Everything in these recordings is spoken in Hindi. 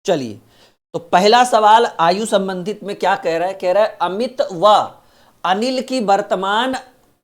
चलिए, तो पहला सवाल आयु संबंधित में क्या कह रहा है? कह रहा है अमित व अनिल की वर्तमान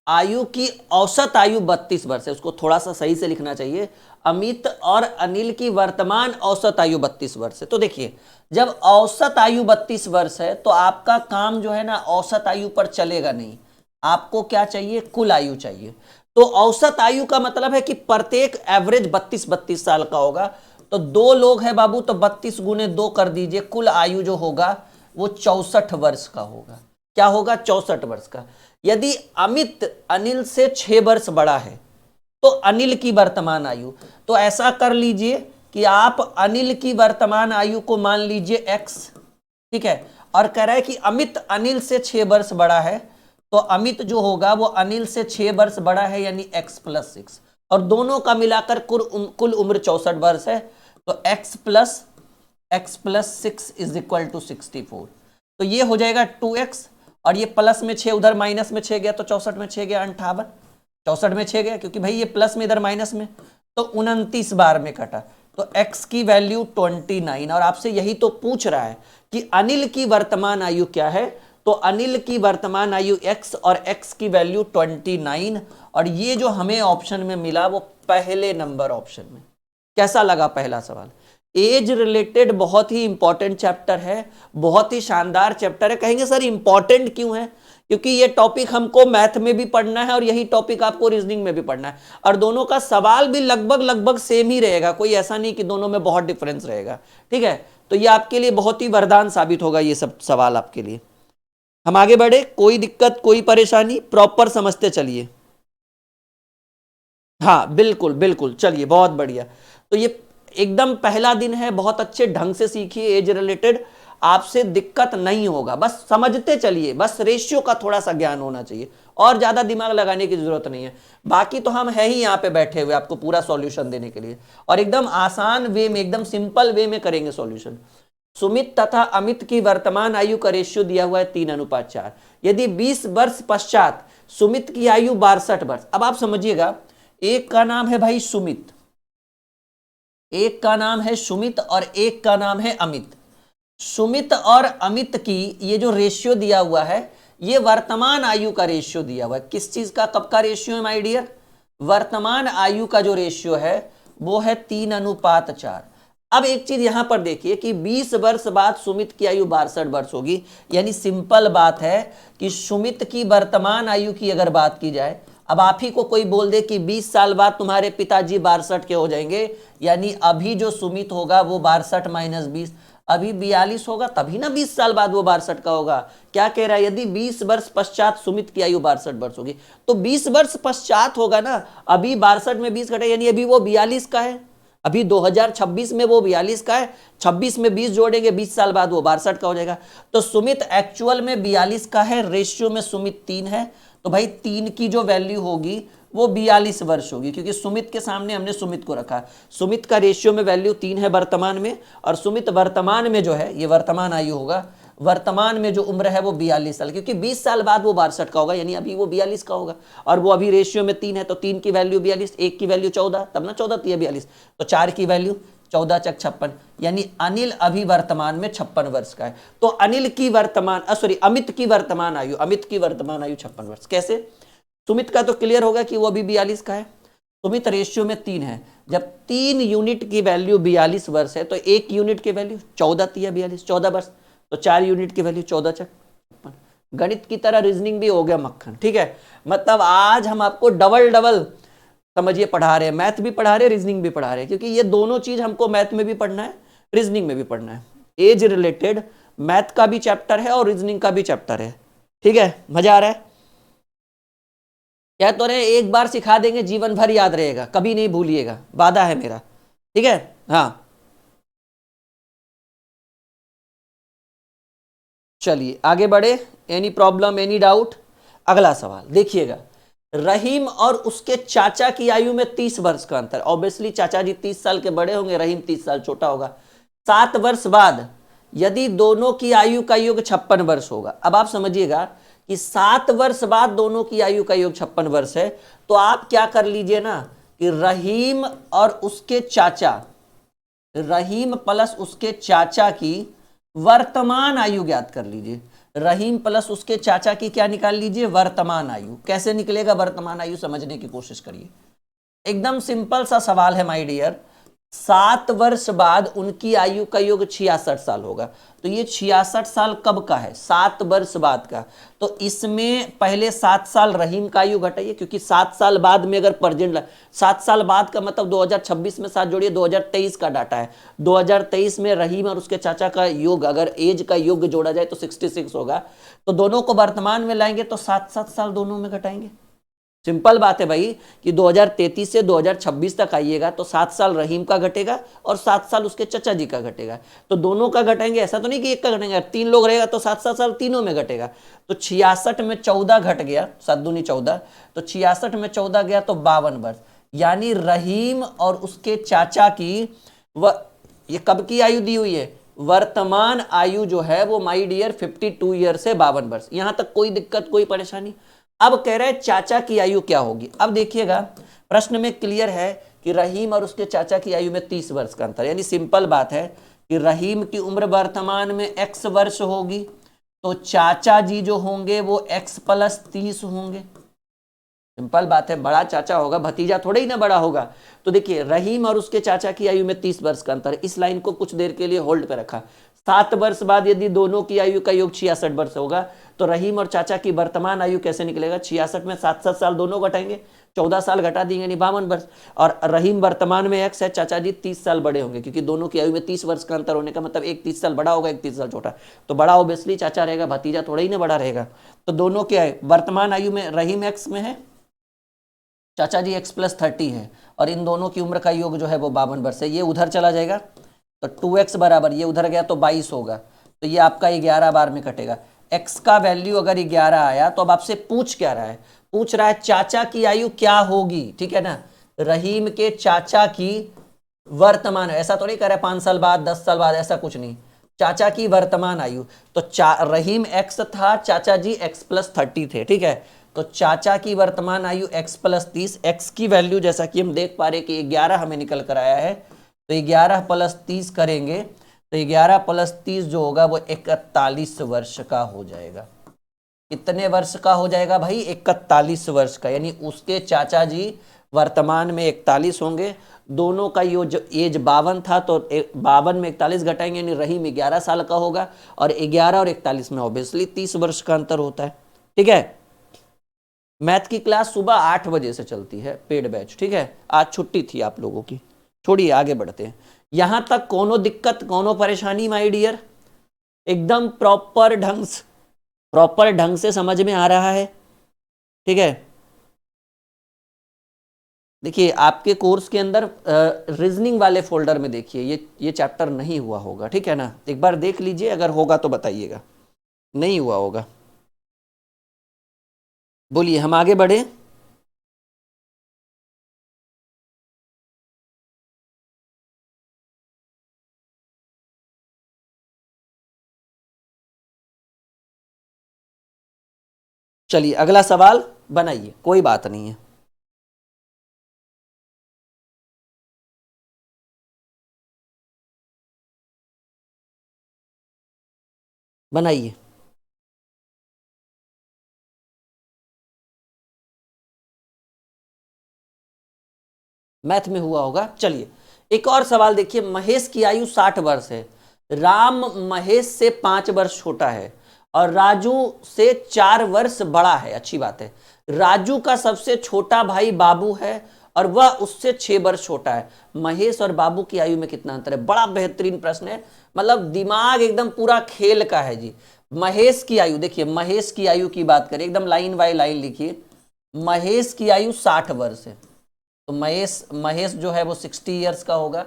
आयु की औसत आयु 32 वर्ष है। उसको थोड़ा सा सही से लिखना चाहिए, अमित और अनिल की वर्तमान औसत आयु 32 वर्ष है। तो देखिए, जब औसत आयु 32 वर्ष है तो आपका काम जो है ना औसत आयु पर चलेगा नहीं, आपको क्या चाहिए? कुल आयु चाहिए। तो औसत आयु का मतलब है कि प्रत्येक एवरेज 32 साल का होगा। तो दो लोग हैं बाबू, तो 32 गुने 2 कर दीजिए, कुल आयु जो होगा वो 64 वर्ष का होगा। क्या होगा? 64 वर्ष का। यदि अमित अनिल से 6 वर्ष बड़ा है तो अनिल की वर्तमान आयु, तो ऐसा कर लीजिए कि आप अनिल की वर्तमान आयु को मान लीजिए x, ठीक है, और कह रहा है कि अमित अनिल से 6 वर्ष बड़ा है, तो अमित जो होगा वो अनिल से 6 वर्ष बड़ा है यानी x + 6, और दोनों का मिलाकर कुल उम्र 64 वर्ष है। तो x + 6 = 64। तो ये हो जाएगा 2x, और ये प्लस में 6 उधर माइनस में 6 गया, तो 64 में 6 गया 58, 64 में 6 गया क्योंकि भाई ये प्लस में इधर माइनस में, तो 29 बार में कटा। तो x की वैल्यू 29, और आपसे यही तो पूछ रहा है कि अनिल की वर्तमान आयु क्या है। तो अनिल की वर्तमान आयु x और x की वैल्यू 29, और ये जो हमें ऑप्शन में मिला वो पहले नंबर ऑप्शन में। कैसा लगा पहला सवाल? एज रिलेटेड बहुत ही इंपॉर्टेंट चैप्टर है, बहुत ही शानदार चैप्टर है। कहेंगे सर इंपॉर्टेंट क्यों है? क्योंकि ये टॉपिक हमको मैथ में भी पढ़ना है और यही टॉपिक आपको रीजनिंग में भी पढ़ना है, और दोनों का सवाल भी लगभग सेम ही रहेगा, कोई ऐसा नहीं कि दोनों में बहुत डिफरेंस रहेगा। ठीक है, तो ये आपके लिए बहुत ही वरदान साबित होगा ये सब सवाल आपके लिए। हम आगे बढ़े, कोई दिक्कत कोई परेशानी? प्रॉपर समझते चलिए। हाँ बिल्कुल बिल्कुल, चलिए बहुत बढ़िया। तो ये एकदम पहला दिन है, बहुत अच्छे ढंग से सीखिए, एज रिलेटेड आपसे दिक्कत नहीं होगा, बस समझते चलिए, बस रेशियो का थोड़ा सा ज्ञान होना चाहिए, और ज्यादा दिमाग लगाने की जरूरत नहीं है। बाकी तो हम है ही यहाँ पे बैठे हुए आपको पूरा सॉल्यूशन देने के लिए, और एकदम आसान वे में, एकदम सिंपल वे में करेंगे सॉल्यूशन। सुमित तथा अमित की वर्तमान आयु का रेशियो दिया हुआ है 3:4। यदि 20 वर्ष पश्चात सुमित की आयु 62 वर्ष। अब आप समझिएगा, एक का नाम है भाई सुमित, एक का नाम है सुमित, और एक का नाम है अमित। सुमित और अमित की ये जो रेशियो दिया हुआ है, ये वर्तमान आयु का रेशियो दिया हुआ है। किस चीज का, कब का रेशियो है माय डियर? वर्तमान आयु का जो रेशियो है वो है 3:4। अब एक चीज यहां पर देखिए कि 20 वर्ष बाद सुमित की आयु 62 वर्ष होगी, यानी सिंपल बात है कि सुमित की वर्तमान आयु की अगर बात की जाए, अब आप ही को कोई बोल दे कि 20 साल बाद तुम्हारे पिताजी 62 के हो जाएंगे, यानी अभी जो सुमित होगा वो 62 - 20, अभी 42 होगा, तभी ना 20 साल बाद वो 62 का होगा। क्या कह रहा है? यदि 20 वर्ष पश्चात सुमित की आयु 62 वर्ष होगी, तो 20 वर्ष पश्चात होगा ना, अभी 62 में 20 घटे, यानी अभी वो 42 का है, अभी 2026 में वो 42 का है, 26 में 20 जोड़ेंगे, 20 साल बाद वो 62 का हो जाएगा। तो सुमित एक्चुअल में 42 का है, रेशियो में सुमित 3 है, तो भाई 3 की जो वैल्यू होगी वो 42 वर्ष होगी, क्योंकि सुमित के सामने हमने सुमित को रखा। सुमित का रेशियो में वैल्यू 3 है वर्तमान में, और सुमित वर्तमान में जो है, ये वर्तमान आयु होगा, वर्तमान में जो उम्र है वो 42 साल, क्योंकि 20 साल बाद वो 62 का होगा, यानी अभी वो 42 का होगा, और वो अभी रेशियो में 3 है, तो 3 की वैल्यू 42, 1 की वैल्यू 14, तब ना 14 थी 42, तो 4 की वैल्यू 14 × 56, यानी अनिल अभी वर्तमान में 56 वर्ष का है। तो अनिल की वर्तमान अमित की वर्तमान आयु, अमित की वर्तमान आयु 56 वर्ष। कैसे? सुमित का तो क्लियर होगा कि वो अभी 42 का है, सुमित रेशियो में 3 है, जब 3 यूनिट की वैल्यू 42 वर्ष है, तो 1 यूनिट की वैल्यू 14 थी 42, 14 वर्ष, तो 4 यूनिट की वैल्यू 14 × 56। गणित की तरह रीजनिंग भी हो गया मक्खन। ठीक है, मतलब आज हम आपको डबल समझिए पढ़ा रहे हैं, मैथ भी पढ़ा रहे हैं, रीजनिंग भी पढ़ा रहे हैं, क्योंकि ये दोनों चीज हमको मैथ में भी पढ़ना है, रीजनिंग में भी पढ़ना है। एज रिलेटेड मैथ का भी चैप्टर है और रीजनिंग का भी चैप्टर है। ठीक है, मजा आ रहा है? क्या तो रहे, एक बार सिखा देंगे जीवन भर याद रहेगा, कभी नहीं भूलिएगा, वादा है मेरा। ठीक है, हाँ चलिए आगे बढ़े। Any problem, any doubt? अगला सवाल देखिएगा, रहीम और उसके चाचा की आयु में 30 वर्ष का अंतर। ऑब्वियसली चाचा जी 30 साल के बड़े होंगे, रहीम 30 साल छोटा होगा। 7 वर्ष बाद यदि दोनों की आयु का योग 56 वर्ष होगा। अब आप समझिएगा कि 7 वर्ष बाद दोनों की आयु का योग 56 वर्ष है, तो आप क्या कर लीजिए ना कि रहीम और उसके चाचा रहीम प्लस उसके चाचा की वर्तमान आयु ज्ञात कर लीजिए। रहीम प्लस उसके चाचा की क्या निकाल लीजिए, वर्तमान आयु। कैसे निकलेगा वर्तमान आयु, समझने की कोशिश करिए। एकदम सिंपल सा सवाल है माय डियर। 7 वर्ष बाद उनकी आयु का योग 66 साल होगा। तो ये 66 साल कब का है, 7 वर्ष बाद का। तो इसमें पहले 7 साल रहीम का आयु घटाइए, क्योंकि 7 साल बाद में अगर प्रेजेंट 7 साल बाद का मतलब 2026 में 7 जोड़िए, 2023 का डाटा है। 2023 में रहीम और उसके चाचा का योग, अगर एज का योग जोड़ा जाए तो 66 होगा। तो दोनों को वर्तमान में लाएंगे तो 7-7 साल दोनों में घटाएंगे। सिंपल बात है भाई कि 2033 से 2026 तक आइएगा तो 7 साल रहीम का घटेगा और 7 साल उसके चचा जी का घटेगा। तो दोनों का घटाएंगे, ऐसा तो नहीं कि एक का घटेंगे। 3 लोग रहेगा तो 7-7 साल तीनों में घटेगा। तो 66 में 14 घट गया, 7 दूनी 14, तो 66 में 14 गया तो 52 वर्ष। यानी रहीम और उसके चाचा की ये कब की आयु दी हुई है, वर्तमान आयु जो है वो माई डियर 52 ईयर से 52 वर्ष। यहां तक कोई दिक्कत, कोई परेशानी। अब कह रहे हैं चाचा की आयु क्या होगी। अब देखिएगा प्रश्न में क्लियर है कि रहीम और उसके चाचा की आयु में 30 वर्ष का अंतर। यानी सिंपल बात है कि रहीम की उम्र वर्तमान में x वर्ष होगी, तो चाचा जी जो होंगे वो x + 30 होंगे। सिंपल बात है, बड़ा चाचा होगा, भतीजा थोड़ा ही ना बड़ा होगा। तो देखिए रहीम और उसके चाचा की आयु में 30 वर्ष का अंतर। इस लाइन को कुछ देर के लिए होल्ड पे रखा। 7 वर्ष बाद यदि दोनों की आयु का योग 66 वर्ष होगा तो रहीम और चाचा की वर्तमान आयु कैसे निकलेगा। 66 में 7-7 साल दोनों घटाएंगे, 14 साल घटा देंगे, यानी 52 वर्ष। और रहीम वर्तमान में x है, चाचा जी 30 साल बड़े होंगे, क्योंकि दोनों की आयु में 30 वर्ष का अंतर होने का मतलब एक 30 साल बड़ा होगा, एक 30 साल छोटा। तो बड़ा ऑब्वियसली चाचा रहेगा, भतीजा थोड़ा ही ना बड़ा रहेगा। तो दोनों के वर्तमान आयु में रहीम x में है, चाचा जी x + 30 है, और इन दोनों की उम्र का योग जो है वो 52 वर्ष है। ये उधर चला जाएगा तो 2x बराबर, ये उधर गया तो 22 होगा। तो ये आपका 11 बार में कटेगा। x का वैल्यू अगर 11 आया तो अब आपसे पूछ क्या रहा है, पूछ रहा है चाचा की आयु क्या होगी, ठीक है ना। रहीम के चाचा की वर्तमान, ऐसा तो नहीं कह रहा है 5 साल बाद, 10 साल बाद, ऐसा कुछ नहीं। चाचा की वर्तमान आयु, तो रहीम x था, चाचा जी x + 30 थे, ठीक है। तो चाचा की वर्तमान आयु x + 30, x की वैल्यू जैसा कि हम देख पा रहे कि 11 हमें निकल कर आया है। तो 11 + 30 करेंगे तो 11 + 30 जो होगा वो 41 वर्ष का हो जाएगा। कितने वर्ष का हो जाएगा भाई, 41 वर्ष का। यानी उसके चाचा जी वर्तमान में 41 होंगे। दोनों का यो जो एज 52 था तो 52 में 41 घटाएंगे, यानी रहीम 11 साल का होगा, और 11 और 41 में ऑब्वियसली 30 वर्ष का अंतर होता है, ठीक है। मैथ की क्लास सुबह 8 बजे से चलती है, पेड बैच, ठीक है। आज छुट्टी थी आप लोगों की, छोड़िए आगे बढ़ते हैं। यहां तक कोनो दिक्कत, कोनो परेशानी माय डियर, एकदम प्रॉपर ढंग से समझ में आ रहा है, ठीक है। देखिए आपके कोर्स के अंदर रीजनिंग वाले फोल्डर में देखिए ये चैप्टर नहीं हुआ होगा, ठीक है ना। एक बार देख लीजिए, अगर होगा तो बताइएगा, नहीं हुआ होगा। बोलिए, हम आगे बढ़े। चलिए अगला सवाल बनाइए, कोई बात नहीं है। बनाइए। मैथ में हुआ होगा। चलिए एक और सवाल देखिए। महेश की आयु 60 वर्ष है, राम महेश से 5 वर्ष छोटा है और राजू से 4 वर्ष बड़ा है। अच्छी बात है। राजू का सबसे छोटा भाई बाबू है और वह उससे 6 वर्ष छोटा है। महेश और बाबू की आयु में कितना अंतर है। बड़ा बेहतरीन प्रश्न है, मतलब दिमाग एकदम पूरा खेल का है जी। महेश की आयु देखिए, महेश की आयु की बात करें, एकदम लाइन बाय लाइन लिखिए। महेश की आयु 60 वर्ष है, तो महेश जो है वो 60 ईयर्स का होगा।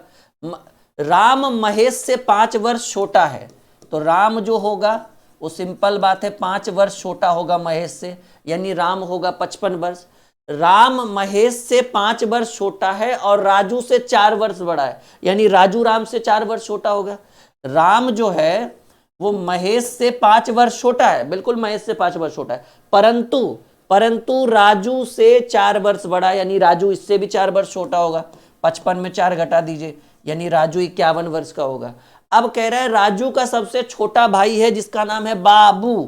राम महेश से 5 वर्ष छोटा है, तो राम जो होगा वो सिंपल बात है 5 वर्ष छोटा होगा महेश से, यानी राम होगा 55 वर्ष। राम महेश से 5 वर्ष छोटा है और राजू से 4 वर्ष बड़ा है, यानी राजू राम से 4 वर्ष छोटा होगा। राम जो है वो महेश से 5 वर्ष छोटा है, बिल्कुल महेश से 5 वर्ष छोटा है, परंतु राजू से 4 वर्ष बड़ा है, यानी राजू इससे भी 4 वर्ष छोटा होगा। 55 में 4 घटा दीजिए, यानी राजू 51 वर्ष का होगा। अब कह रहा है राजू का सबसे छोटा भाई है जिसका नाम है बाबू,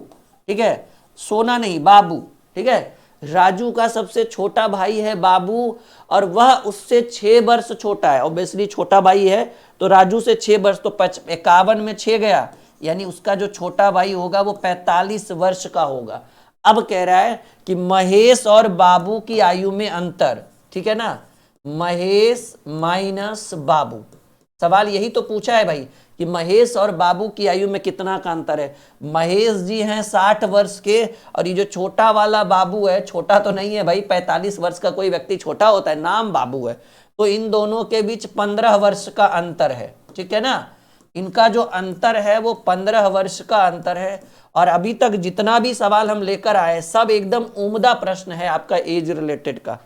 ठीक है, सोना नहीं बाबू, ठीक है। राजू का सबसे छोटा भाई है बाबू और वह उससे 6 वर्ष छोटा है। ऑब्वियसली छोटा भाई है तो राजू से 6 वर्ष, तो 51 में 6 गया, यानी उसका जो छोटा भाई होगा वो 45 वर्ष का होगा। अब कह रहा है कि महेश और बाबू की आयु में अंतर, ठीक है ना, महेश माइनस बाबू। सवाल यही तो पूछा है भाई कि महेश और बाबू की आयु में कितना का अंतर है। महेश जी हैं 60 वर्ष के और ये जो छोटा वाला बाबू है, छोटा तो नहीं है भाई, 45 वर्ष का कोई व्यक्ति छोटा होता है, नाम बाबू है, तो इन दोनों के बीच 15 वर्ष का अंतर है, ठीक है ना। इनका जो अंतर है वो 15 वर्ष का अंतर है। और अभी तक जितना भी सवाल हम लेकर आए सब एकदम उम्दा प्रश्न है आपका एज रिलेटेड का,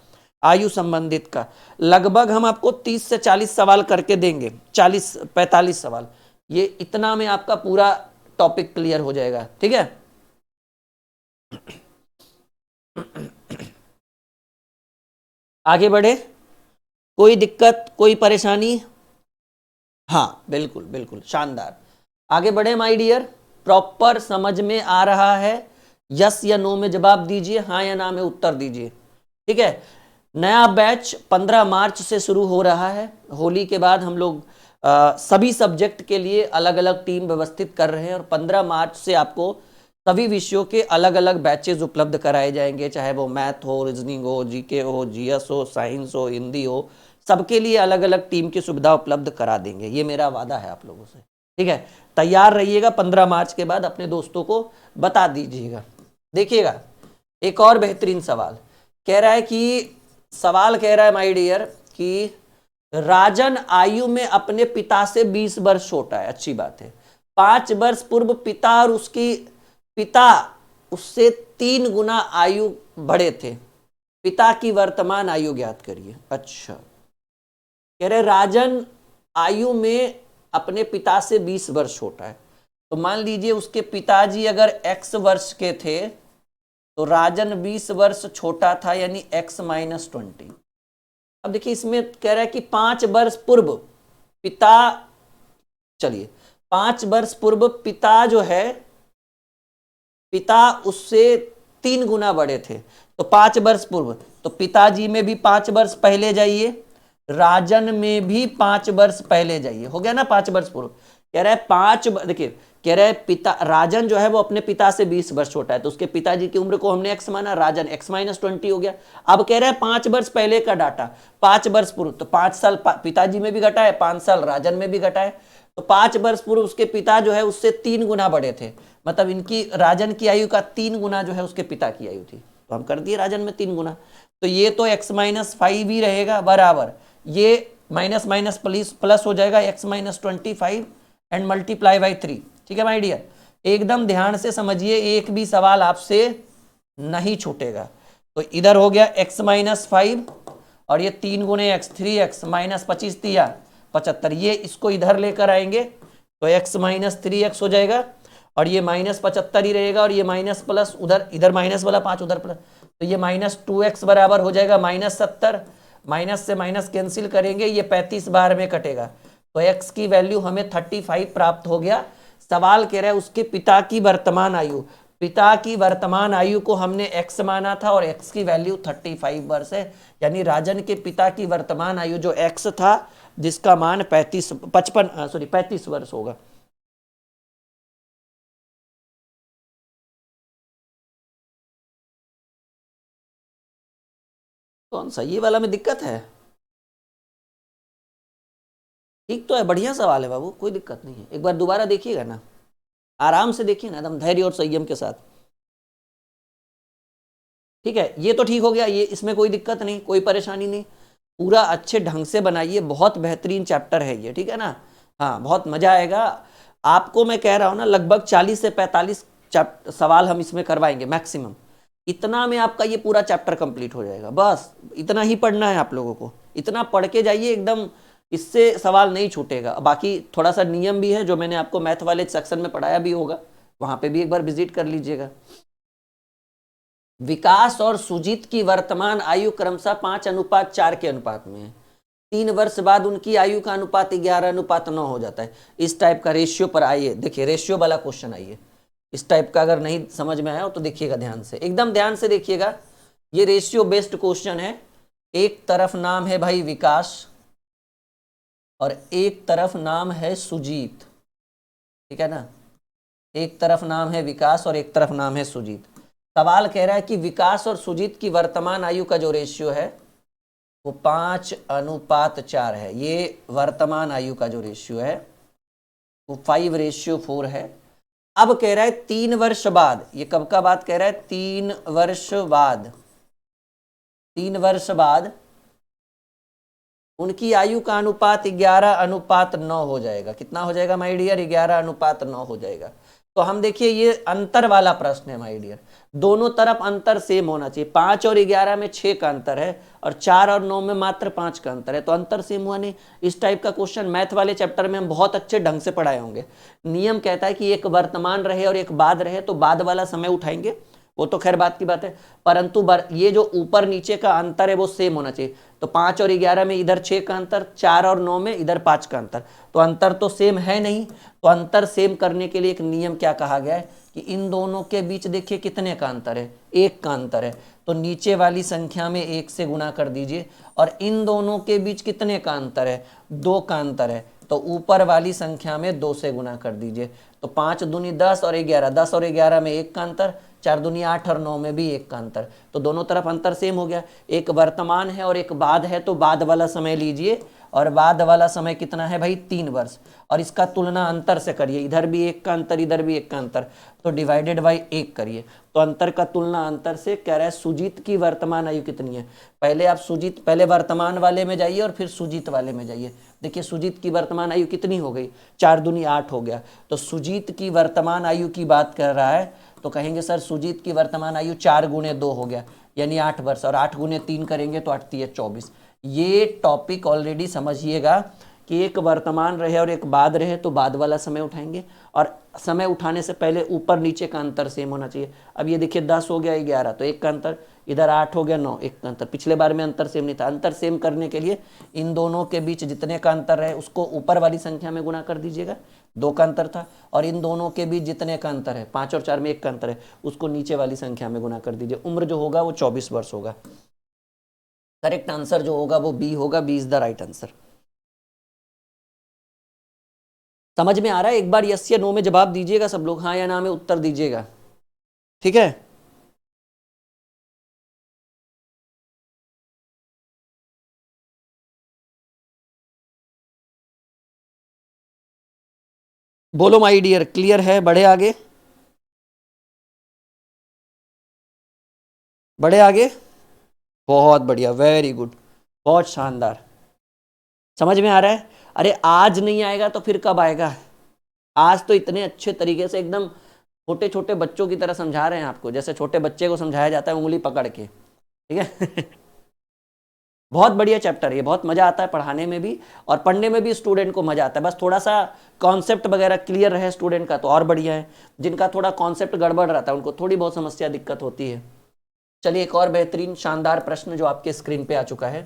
आयु संबंधित का। लगभग हम आपको 30 से 40 सवाल करके देंगे, 40-45 सवाल, ये इतना में आपका पूरा टॉपिक क्लियर हो जाएगा, ठीक है। आगे बढ़े, कोई दिक्कत कोई परेशानी? हाँ बिल्कुल बिल्कुल शानदार। आगे बढ़े माय डियर, प्रॉपर समझ में आ रहा है? यस या नो में जवाब दीजिए, हाँ या ना में उत्तर दीजिए, ठीक है। नया बैच 15 मार्च से शुरू हो रहा है। होली के बाद हम लोग सभी सब्जेक्ट के लिए अलग अलग टीम व्यवस्थित कर रहे हैं और 15 मार्च से आपको सभी विषयों के अलग अलग बैचेज उपलब्ध कराए जाएंगे, चाहे वो मैथ हो, रीजनिंग हो, जीके हो, जीएस हो, साइंस हो, हिंदी हो, सबके लिए अलग अलग टीम की सुविधा उपलब्ध करा देंगे, ये मेरा वादा है आप लोगों से, ठीक है। तैयार रहिएगा, 15 मार्च के बाद अपने दोस्तों को बता दीजिएगा। देखिएगा एक और बेहतरीन सवाल कह रहा है कि, सवाल कह रहा है माय डियर कि राजन आयु में अपने पिता से 20 वर्ष छोटा है, अच्छी बात है। 5 वर्ष पूर्व पिता और उसकी पिता उससे 3 गुना आयु बड़े थे, पिता की वर्तमान आयु ज्ञात करिए। अच्छा, कह रहे राजन आयु में अपने पिता से 20 वर्ष छोटा है, तो मान लीजिए उसके पिताजी अगर x वर्ष के थे तो राजन 20 वर्ष छोटा था, यानी x - 20। अब देखिए इसमें कह रहा है कि 5 वर्ष पूर्व पिता, चलिए 5 वर्ष पूर्व पिता जो है, पिता उससे 3 गुना बड़े थे, तो 5 वर्ष पूर्व, तो पिताजी में भी 5 वर्ष पहले जाइए, राजन में भी 5 वर्ष पहले जाइए, हो गया ना 5 वर्ष पूर्व। कह रहा है 5, देखिए कह रहा है पिता, राजन जो है वो अपने पिता से 20 वर्ष छोटा है, तो उसके पिताजी की उम्र को हमने x माना, राजन x - 20 हो गया। अब कह रहा है 5 वर्ष पहले का डाटा, 5 वर्ष पूर्व, तो 5 साल पिताजी में भी घटा है, 5 साल राजन में भी घटा है, तो 5 वर्ष पूर्व उसके पिता जो है उससे 3 गुना बड़े थे, मतलब इनकी राजन की आयु का 3 गुना जो है उसके पिता की आयु थी, तो हम कर दिए राजन में 3 गुना, तो ये तो x - 5 ही रहेगा बराबर, ये माइनस माइनस प्लस हो जाएगा, x - 25 एंड मल्टीप्लाई बाई 3, ठीक है माय डियर। एकदम ध्यान से समझिए, एक भी सवाल आपसे नहीं छूटेगा। तो इधर हो गया x - 5 और ये 3 गुने x, 3x - 25 दिया 75, ये इसको इधर लेकर आएंगे तो x - 3x हो जाएगा और ये -75 ही रहेगा, और ये माइनस प्लस उधर, इधर माइनस वाला 5 उधर प्लस, तो ये -2x बराबर हो जाएगा -70, माइनस से माइनस कैंसिल करेंगे, ये 35 बार में कटेगा, तो x की वैल्यू हमें 35 प्राप्त हो गया। सवाल कह रहा है उसके पिता की वर्तमान आयु, पिता की वर्तमान आयु को हमने x माना था और x की वैल्यू 35 वर्ष है, यानी राजन के पिता की वर्तमान आयु जो x था जिसका मान 35 वर्ष होगा। कौन सा, ये वाला में दिक्कत है? ठीक तो है, बढ़िया सवाल है बाबू, कोई दिक्कत नहीं है, एक बार दोबारा देखिएगा ना, आराम से देखिए ना, एकदम धैर्य और संयम के साथ, ठीक है। ये तो ठीक हो गया, ये इसमें कोई दिक्कत नहीं, कोई परेशानी नहीं, पूरा अच्छे ढंग से बनाइए, बहुत बेहतरीन चैप्टर है ये, ठीक है ना। हाँ बहुत मजा आएगा आपको, मैं कह रहा हूँ ना, लगभग 40 से 45 सवाल हम इसमें करवाएंगे मैक्सिमम, इतना में आपका ये पूरा चैप्टर कंप्लीट हो जाएगा। बस इतना ही पढ़ना है आप लोगों को, इतना पढ़ के जाइए एकदम, इससे सवाल नहीं छूटेगा। बाकी थोड़ा सा नियम भी है जो मैंने आपको मैथ वाले सेक्शन में पढ़ाया भी होगा, वहां पे भी एक बार विजिट कर लीजिएगा। विकास और सुजीत की वर्तमान आयु क्रमशः 5:4 के अनुपात में है। 3 वर्ष बाद उनकी आयु का अनुपात 11:9 हो जाता है। इस टाइप का रेशियो पर आइए, देखिए रेशियो वाला क्वेश्चन आइए, इस टाइप का अगर नहीं समझ में आया हो तो देखिएगा ध्यान से, एकदम ध्यान से देखिएगा। ये रेशियो बेस्ड क्वेश्चन है। एक तरफ नाम है भाई विकास और एक तरफ नाम है सुजीत, ठीक है ना, एक तरफ नाम है विकास और एक तरफ नाम है सुजीत। सवाल कह रहा है कि विकास और सुजीत की वर्तमान आयु का जो रेशियो है वो 5:4 है। ये वर्तमान आयु का जो रेशियो है वो 5:4 है। अब कह रहा है 3 वर्ष बाद, ये कब का बात कह रहा है, 3 वर्ष बाद, 3 वर्ष बाद उनकी आयु का अनुपात 11:9 हो जाएगा। कितना हो जाएगा माय डियर, 11:9 हो जाएगा। तो हम देखिए ये अंतर वाला प्रश्न है माय डियर, दोनों तरफ अंतर सेम होना चाहिए। 5 और 11 में 6 का अंतर है और 4 और 9 में मात्र 5 का अंतर है, तो अंतर सेम हुआ नहीं। इस टाइप का क्वेश्चन मैथ वाले चैप्टर में हम बहुत अच्छे ढंग से पढ़ाए होंगे। नियम कहता है कि एक वर्तमान रहे और एक बाद रहे तो बाद वाला समय उठाएंगे, वो तो खैर बात की बात है, परंतु ये जो ऊपर नीचे का अंतर है वो सेम होना चाहिए। तो 5 और 11 में इधर 6 का अंतर, 4 और 9 में इधर 5 का अंतर, तो अंतर तो सेम है नहीं। तो अंतर सेम करने के लिए एक नियम क्या कहा गया है कि इन दोनों के बीच देखिए कितने का अंतर है, 1 का अंतर है, तो नीचे वाली संख्या में 1 से गुना कर दीजिए। और इन दोनों के बीच कितने का अंतर है, 2 का अंतर है, तो ऊपर वाली संख्या में 2 से गुना कर दीजिए। तो 5 दूनी 10 और 11, 10 और 11 में 1 का अंतर, 4 दूनी 8 और 9 में भी 1 का अंतर, तो दोनों तरफ अंतर सेम हो गया। एक वर्तमान है और एक बाद है, तो बाद वाला समय लीजिए, और बाद वाला समय कितना है भाई, 3 वर्ष, और इसका तुलना अंतर से करिए, इधर भी 1 का अंतर इधर भी 1 का अंतर, तो डिवाइडेड बाई 1 करिए। तो अंतर का तुलना अंतर से कह रहा है सुजीत की वर्तमान आयु कितनी है। पहले आप सुजीत, पहले वर्तमान वाले में जाइए और फिर सुजीत वाले में जाइए। देखिए सुजीत की वर्तमान आयु कितनी हो गई, 4 दूनी 8 हो गया, तो सुजीत की वर्तमान आयु की बात कर रहा है, तो कहेंगे सर सुजीत की वर्तमान आयु 4 गुणे 2 हो गया यानी 8 वर्ष, और 8 गुणे 3 करेंगे तो 8 3 24। ये टॉपिक ऑलरेडी समझिएगा कि एक वर्तमान रहे और एक बाद रहे तो बाद वाला समय उठाएंगे, और समय उठाने से पहले ऊपर नीचे का अंतर सेम होना चाहिए। अब ये देखिए 10 हो गया 11 तो 1 का अंतर, इधर 8 हो गया 9 1 का अंतर, पिछले बार में अंतर सेम नहीं था। अंतर सेम करने के लिए इन दोनों के बीच जितने का अंतर रहे उसको ऊपर वाली संख्या में गुना कर दीजिएगा, 2 का अंतर था, और इन दोनों के बीच जितने का अंतर है 5 और 4 में 1 का अंतर है उसको नीचे वाली संख्या में गुना कर दीजिए। उम्र जो होगा वो 24 वर्ष होगा। करेक्ट आंसर जो होगा वो बी होगा, B is the right answer. समझ में आ रहा है? एक बार यस या नो में जवाब दीजिएगा सब लोग, हाँ या ना में उत्तर दीजिएगा, ठीक है। बोलो माय डियर, क्लियर है? बढ़े आगे, बढ़े आगे, बहुत बढ़िया, वेरी गुड, बहुत शानदार। समझ में आ रहा है? अरे आज नहीं आएगा तो फिर कब आएगा? आज तो इतने अच्छे तरीके से एकदम छोटे छोटे बच्चों की तरह समझा रहे हैं आपको, जैसे छोटे बच्चे को समझाया जाता है उंगली पकड़ के, ठीक है। बहुत बढ़िया चैप्टर, ये बहुत मजा आता है पढ़ाने में भी और पढ़ने में भी स्टूडेंट को मजा आता है। बस थोड़ा सा कॉन्सेप्ट वगैरह क्लियर रहे स्टूडेंट का तो और बढ़िया है। जिनका थोड़ा कॉन्सेप्ट गड़बड़ रहता है उनको थोड़ी बहुत समस्या दिक्कत होती है। चलिए एक और बेहतरीन शानदार प्रश्न जो आपके स्क्रीन पे आ चुका है।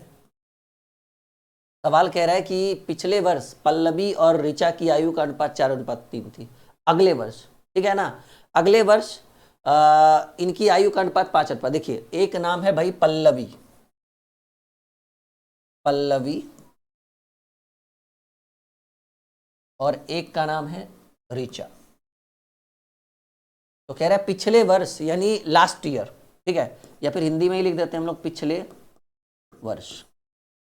सवाल कह रहा है कि पिछले वर्ष पल्लवी और ऋचा की आयु का अनुपात 4:3 थी। अगले वर्ष, ठीक है ना, अगले वर्ष इनकी आयु का अनुपात 5:5। देखिए एक नाम है भाई पल्लवी, पल्लवी, और एक का नाम है ऋचा। तो कह रहा है पिछले वर्ष यानी लास्ट ईयर, ठीक है, या फिर हिंदी में ही लिख देते हैं हम लोग पिछले वर्ष।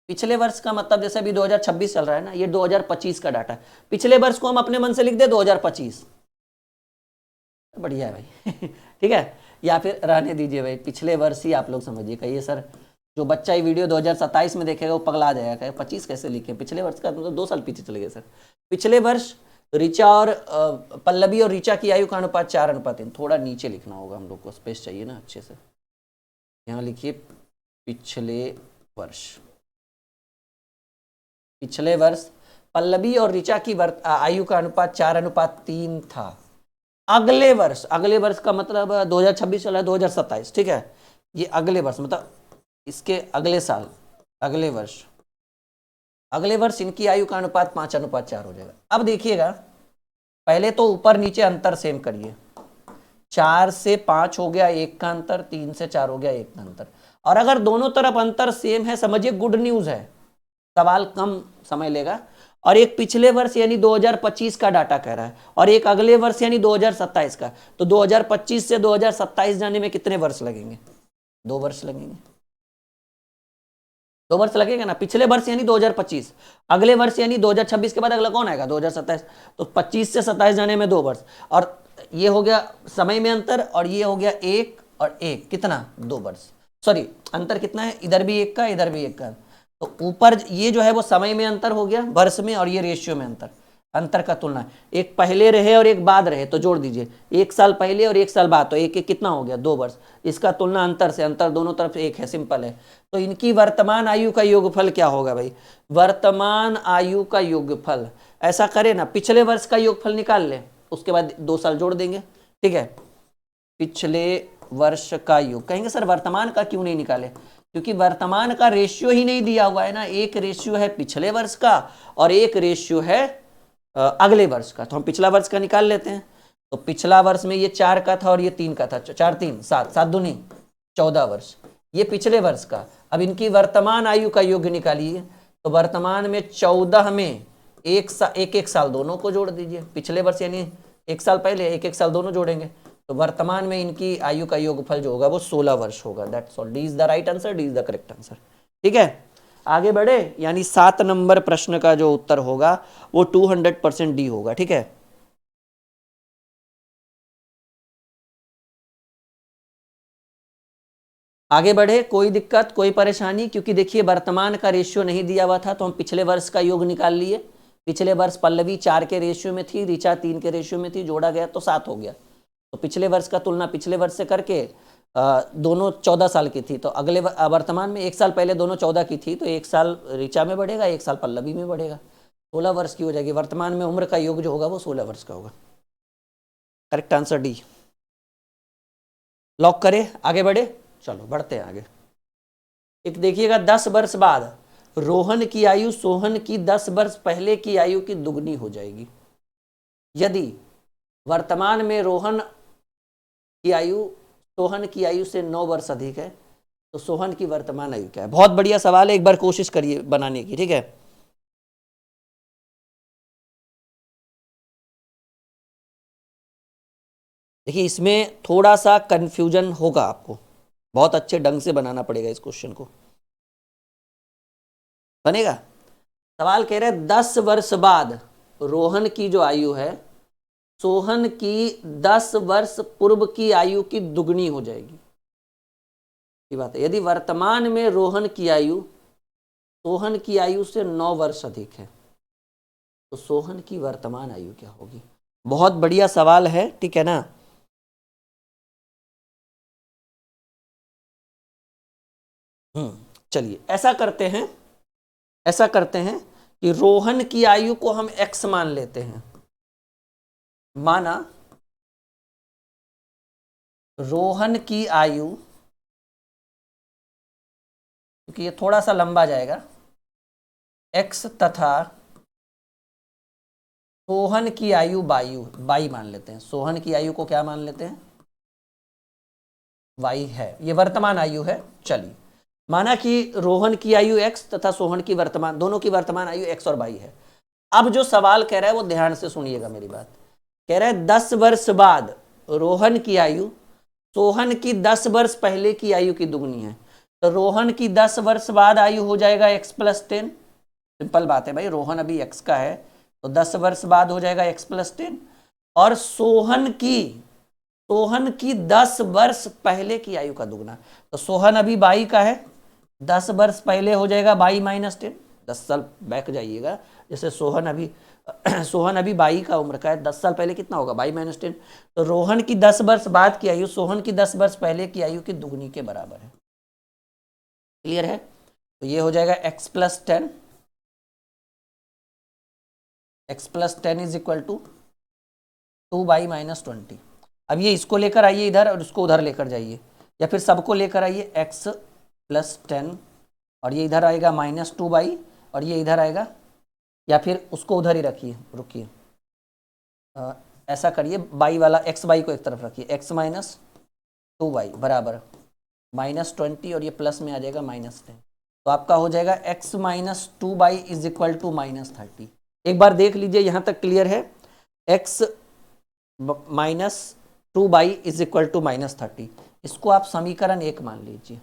पिछले वर्ष का मतलब जैसे अभी 2026 चल रहा है ना, ये 2025 का डाटा है। पिछले वर्ष को हम अपने मन से लिख दे 2025, बढ़िया है भाई। ठीक है, या फिर रहने दीजिए भाई, पिछले वर्ष ही आप लोग समझिए। कहिए सर जो बच्चा ये वीडियो 2027 में देखेगा वो पगला जाएगा, कहे 25 कैसे लिखे, पिछले वर्ष का मतलब 2 साल पीछे चले गए सर। पिछले वर्ष ऋचा और पल्लवी और ऋचा की आयु का अनुपात 4:3। थोड़ा नीचे लिखना होगा, हम लोग को स्पेस चाहिए ना अच्छे से। यहाँ लिखिए पिछले वर्ष, पिछले वर्ष पल्लवी और ऋचा की आयु का अनुपात 4:3 था। अगले वर्ष, अगले वर्ष का मतलब 2026 चला है 2027, ठीक है, ये अगले वर्ष मतलब इसके अगले साल, अगले वर्ष अगले वर्ष इनकी आयु का अनुपात 5:4 हो जाएगा। अब देखिएगा, पहले तो ऊपर नीचे अंतर सेम करिए। 4 से 5 हो गया 1 का अंतर, 3 से 4 हो गया 1 का अंतर। और अगर दोनों तरफ अंतर सेम है, समझिए गुड न्यूज है, सवाल कम समय लेगा। और एक पिछले वर्ष यानी 2025 का डाटा कह रहा है, और एक अगले वर्ष यानी 2027 का। तो 2025 से 2027 जाने में कितने वर्ष लगेंगे? 2 वर्ष लगेंगे। 2 वर्ष लगेगा ना। पिछले वर्ष यानी 2025, अगले वर्ष यानी 2026 के बाद अगला कौन आएगा? 2027। तो 25 से 27 जाने में 2 वर्ष। और ये हो गया समय में अंतर, और ये हो गया 1 और 1, कितना? 2 वर्ष। सॉरी, अंतर कितना है? इधर भी 1 का, इधर भी 1 का। तो ऊपर ये जो है वो समय में अंतर हो गया, वर्ष में, और ये रेशियो में अंतर। अंतर का तुलना, एक पहले रहे और एक बाद रहे तो जोड़ दीजिए, 1 साल पहले और 1 साल बाद, तो एक एक कितना हो गया? 2 वर्ष। इसका तुलना अंतर से, अंतर दोनों तरफ 1 है, सिंपल है। तो इनकी वर्तमान आयु का योगफल क्या होगा भाई? वर्तमान आयु का योगफल, ऐसा करें ना, पिछले वर्ष का योगफल निकाल ले, उसके बाद 2 साल जोड़ देंगे, ठीक है। पिछले वर्ष का योग, कहेंगे सर वर्तमान का क्यों नहीं निकाले? क्योंकि वर्तमान का रेशियो ही नहीं दिया हुआ है ना। एक रेशियो है पिछले वर्ष का और एक रेशियो है अगले वर्ष का। तो हम पिछला वर्ष का निकाल लेते हैं। तो पिछला वर्ष में ये 4 का था और ये 3 का था, 4 3 7, 7 दूनी 14 वर्ष, ये पिछले वर्ष का। अब इनकी वर्तमान आयु का योग निकालिए। तो वर्तमान में 14 में एक साल दोनों को जोड़ दीजिए। पिछले वर्ष यानी 1 साल पहले, एक साल दोनों जोड़ेंगे। तो वर्तमान में इनकी आयु का योगफल जो होगा वो 16 वर्ष होगा। That's all. D is the right answer, D is the correct answer. ठीक है, आगे बढ़े। यानी 7 नंबर प्रश्न का जो उत्तर होगा वो 200% डी होगा। ठीक है, आगे बढ़े। कोई दिक्कत, कोई परेशानी? क्योंकि देखिए वर्तमान का रेशियो नहीं दिया हुआ था, तो हम पिछले वर्ष का योग निकाल लिए। पिछले वर्ष पल्लवी 4 के रेशियो में थी, ऋचा 3 के रेशियो में थी, जोड़ा गया तो 7 हो गया। तो पिछले वर्ष का तुलना पिछले वर्ष से करके दोनों 14 साल की थी, तो अगले वर्तमान में 1 साल पहले दोनों 14 की थी, तो 1 साल ऋचा में बढ़ेगा, 1 साल पल्लवी में बढ़ेगा, 16 वर्ष की हो जाएगी। वर्तमान में उम्र का योग जो होगा वो 16 वर्ष का होगा। Correct answer D. लॉक करें, आगे बढ़े। चलो बढ़ते हैं आगे। एक देखिएगा, 10 वर्ष बाद रोहन की आयु सोहन की 10 वर्ष पहले की आयु की दुगनी हो जाएगी। यदि वर्तमान में रोहन की आयु सोहन की आयु से 9 वर्ष अधिक है, तो सोहन की वर्तमान आयु क्या है? बहुत बढ़िया सवाल है, एक बार कोशिश करिए बनाने की। ठीक है, देखिए इसमें थोड़ा सा कंफ्यूजन होगा, आपको बहुत अच्छे ढंग से बनाना पड़ेगा इस क्वेश्चन को। बनेगा? सवाल कह रहे हैं 10 वर्ष बाद रोहन की जो आयु है सोहन की 10 वर्ष पूर्व की आयु की दुगनी हो जाएगी। ये बात है। यदि वर्तमान में रोहन की आयु सोहन की आयु से 9 वर्ष अधिक है, तो सोहन की वर्तमान आयु क्या होगी? बहुत बढ़िया सवाल है, ठीक है ना। चलिए ऐसा करते हैं कि रोहन की आयु को हम x मान लेते हैं। माना रोहन की आयु, क्योंकि ये थोड़ा सा लंबा जाएगा, x तथा सोहन की आयु y मान लेते हैं। सोहन की आयु को क्या मान लेते हैं? y है, ये वर्तमान आयु है। चलिए माना कि रोहन की आयु x तथा सोहन की वर्तमान, दोनों की वर्तमान आयु x और y है। अब जो सवाल कह रहा है वो ध्यान से सुनिएगा मेरी बात। कह रहा है 10 वर्ष बाद रोहन की आयु सोहन की 10 वर्ष पहले की आयु की दुगनी है। तो रोहन की 10 वर्ष बाद आयु हो जाएगा x + 10। सिंपल बात है भाई, रोहन अभी x का है तो 10 वर्ष बाद हो जाएगा x + 10। और सोहन की 10 वर्ष पहले की आयु का दुगना, तो सोहन अभी 22 का है, 10 वर्ष पहले हो जाएगा 22 - 10, 10 साल बैक जाइएगा। जैसे सोहन अभी 22 का उम्र का है, 10 साल पहले कितना होगा? 22 - 10। तो रोहन की 10 वर्ष बाद की आयु सोहन की 10 वर्ष पहले की आयु की दुगनी के बराबर है। क्लियर है? तो ये हो जाएगा x + 10, x + 10 = 2y - 20। अब ये इसको लेकर आइए इधर और इसको उधर लेकर जाइए, या फिर सबको लेकर आइए x + 10 और ये इधर आएगा -2y और ये इधर आएगा, या फिर उसको उधर ही रखिए, रुकिए, ऐसा करिए, बाई वाला एक्स बाई को एक तरफ रखिए, एक्स माइनस 2y बराबर -20 और ये प्लस में आ जाएगा -10। तो आपका हो जाएगा x minus 2y is equal to -30। एक बार देख लीजिए, यहां तक क्लियर है? x minus 2y is equal to -30, इसको आप समीकरण 1 मान लीजिए।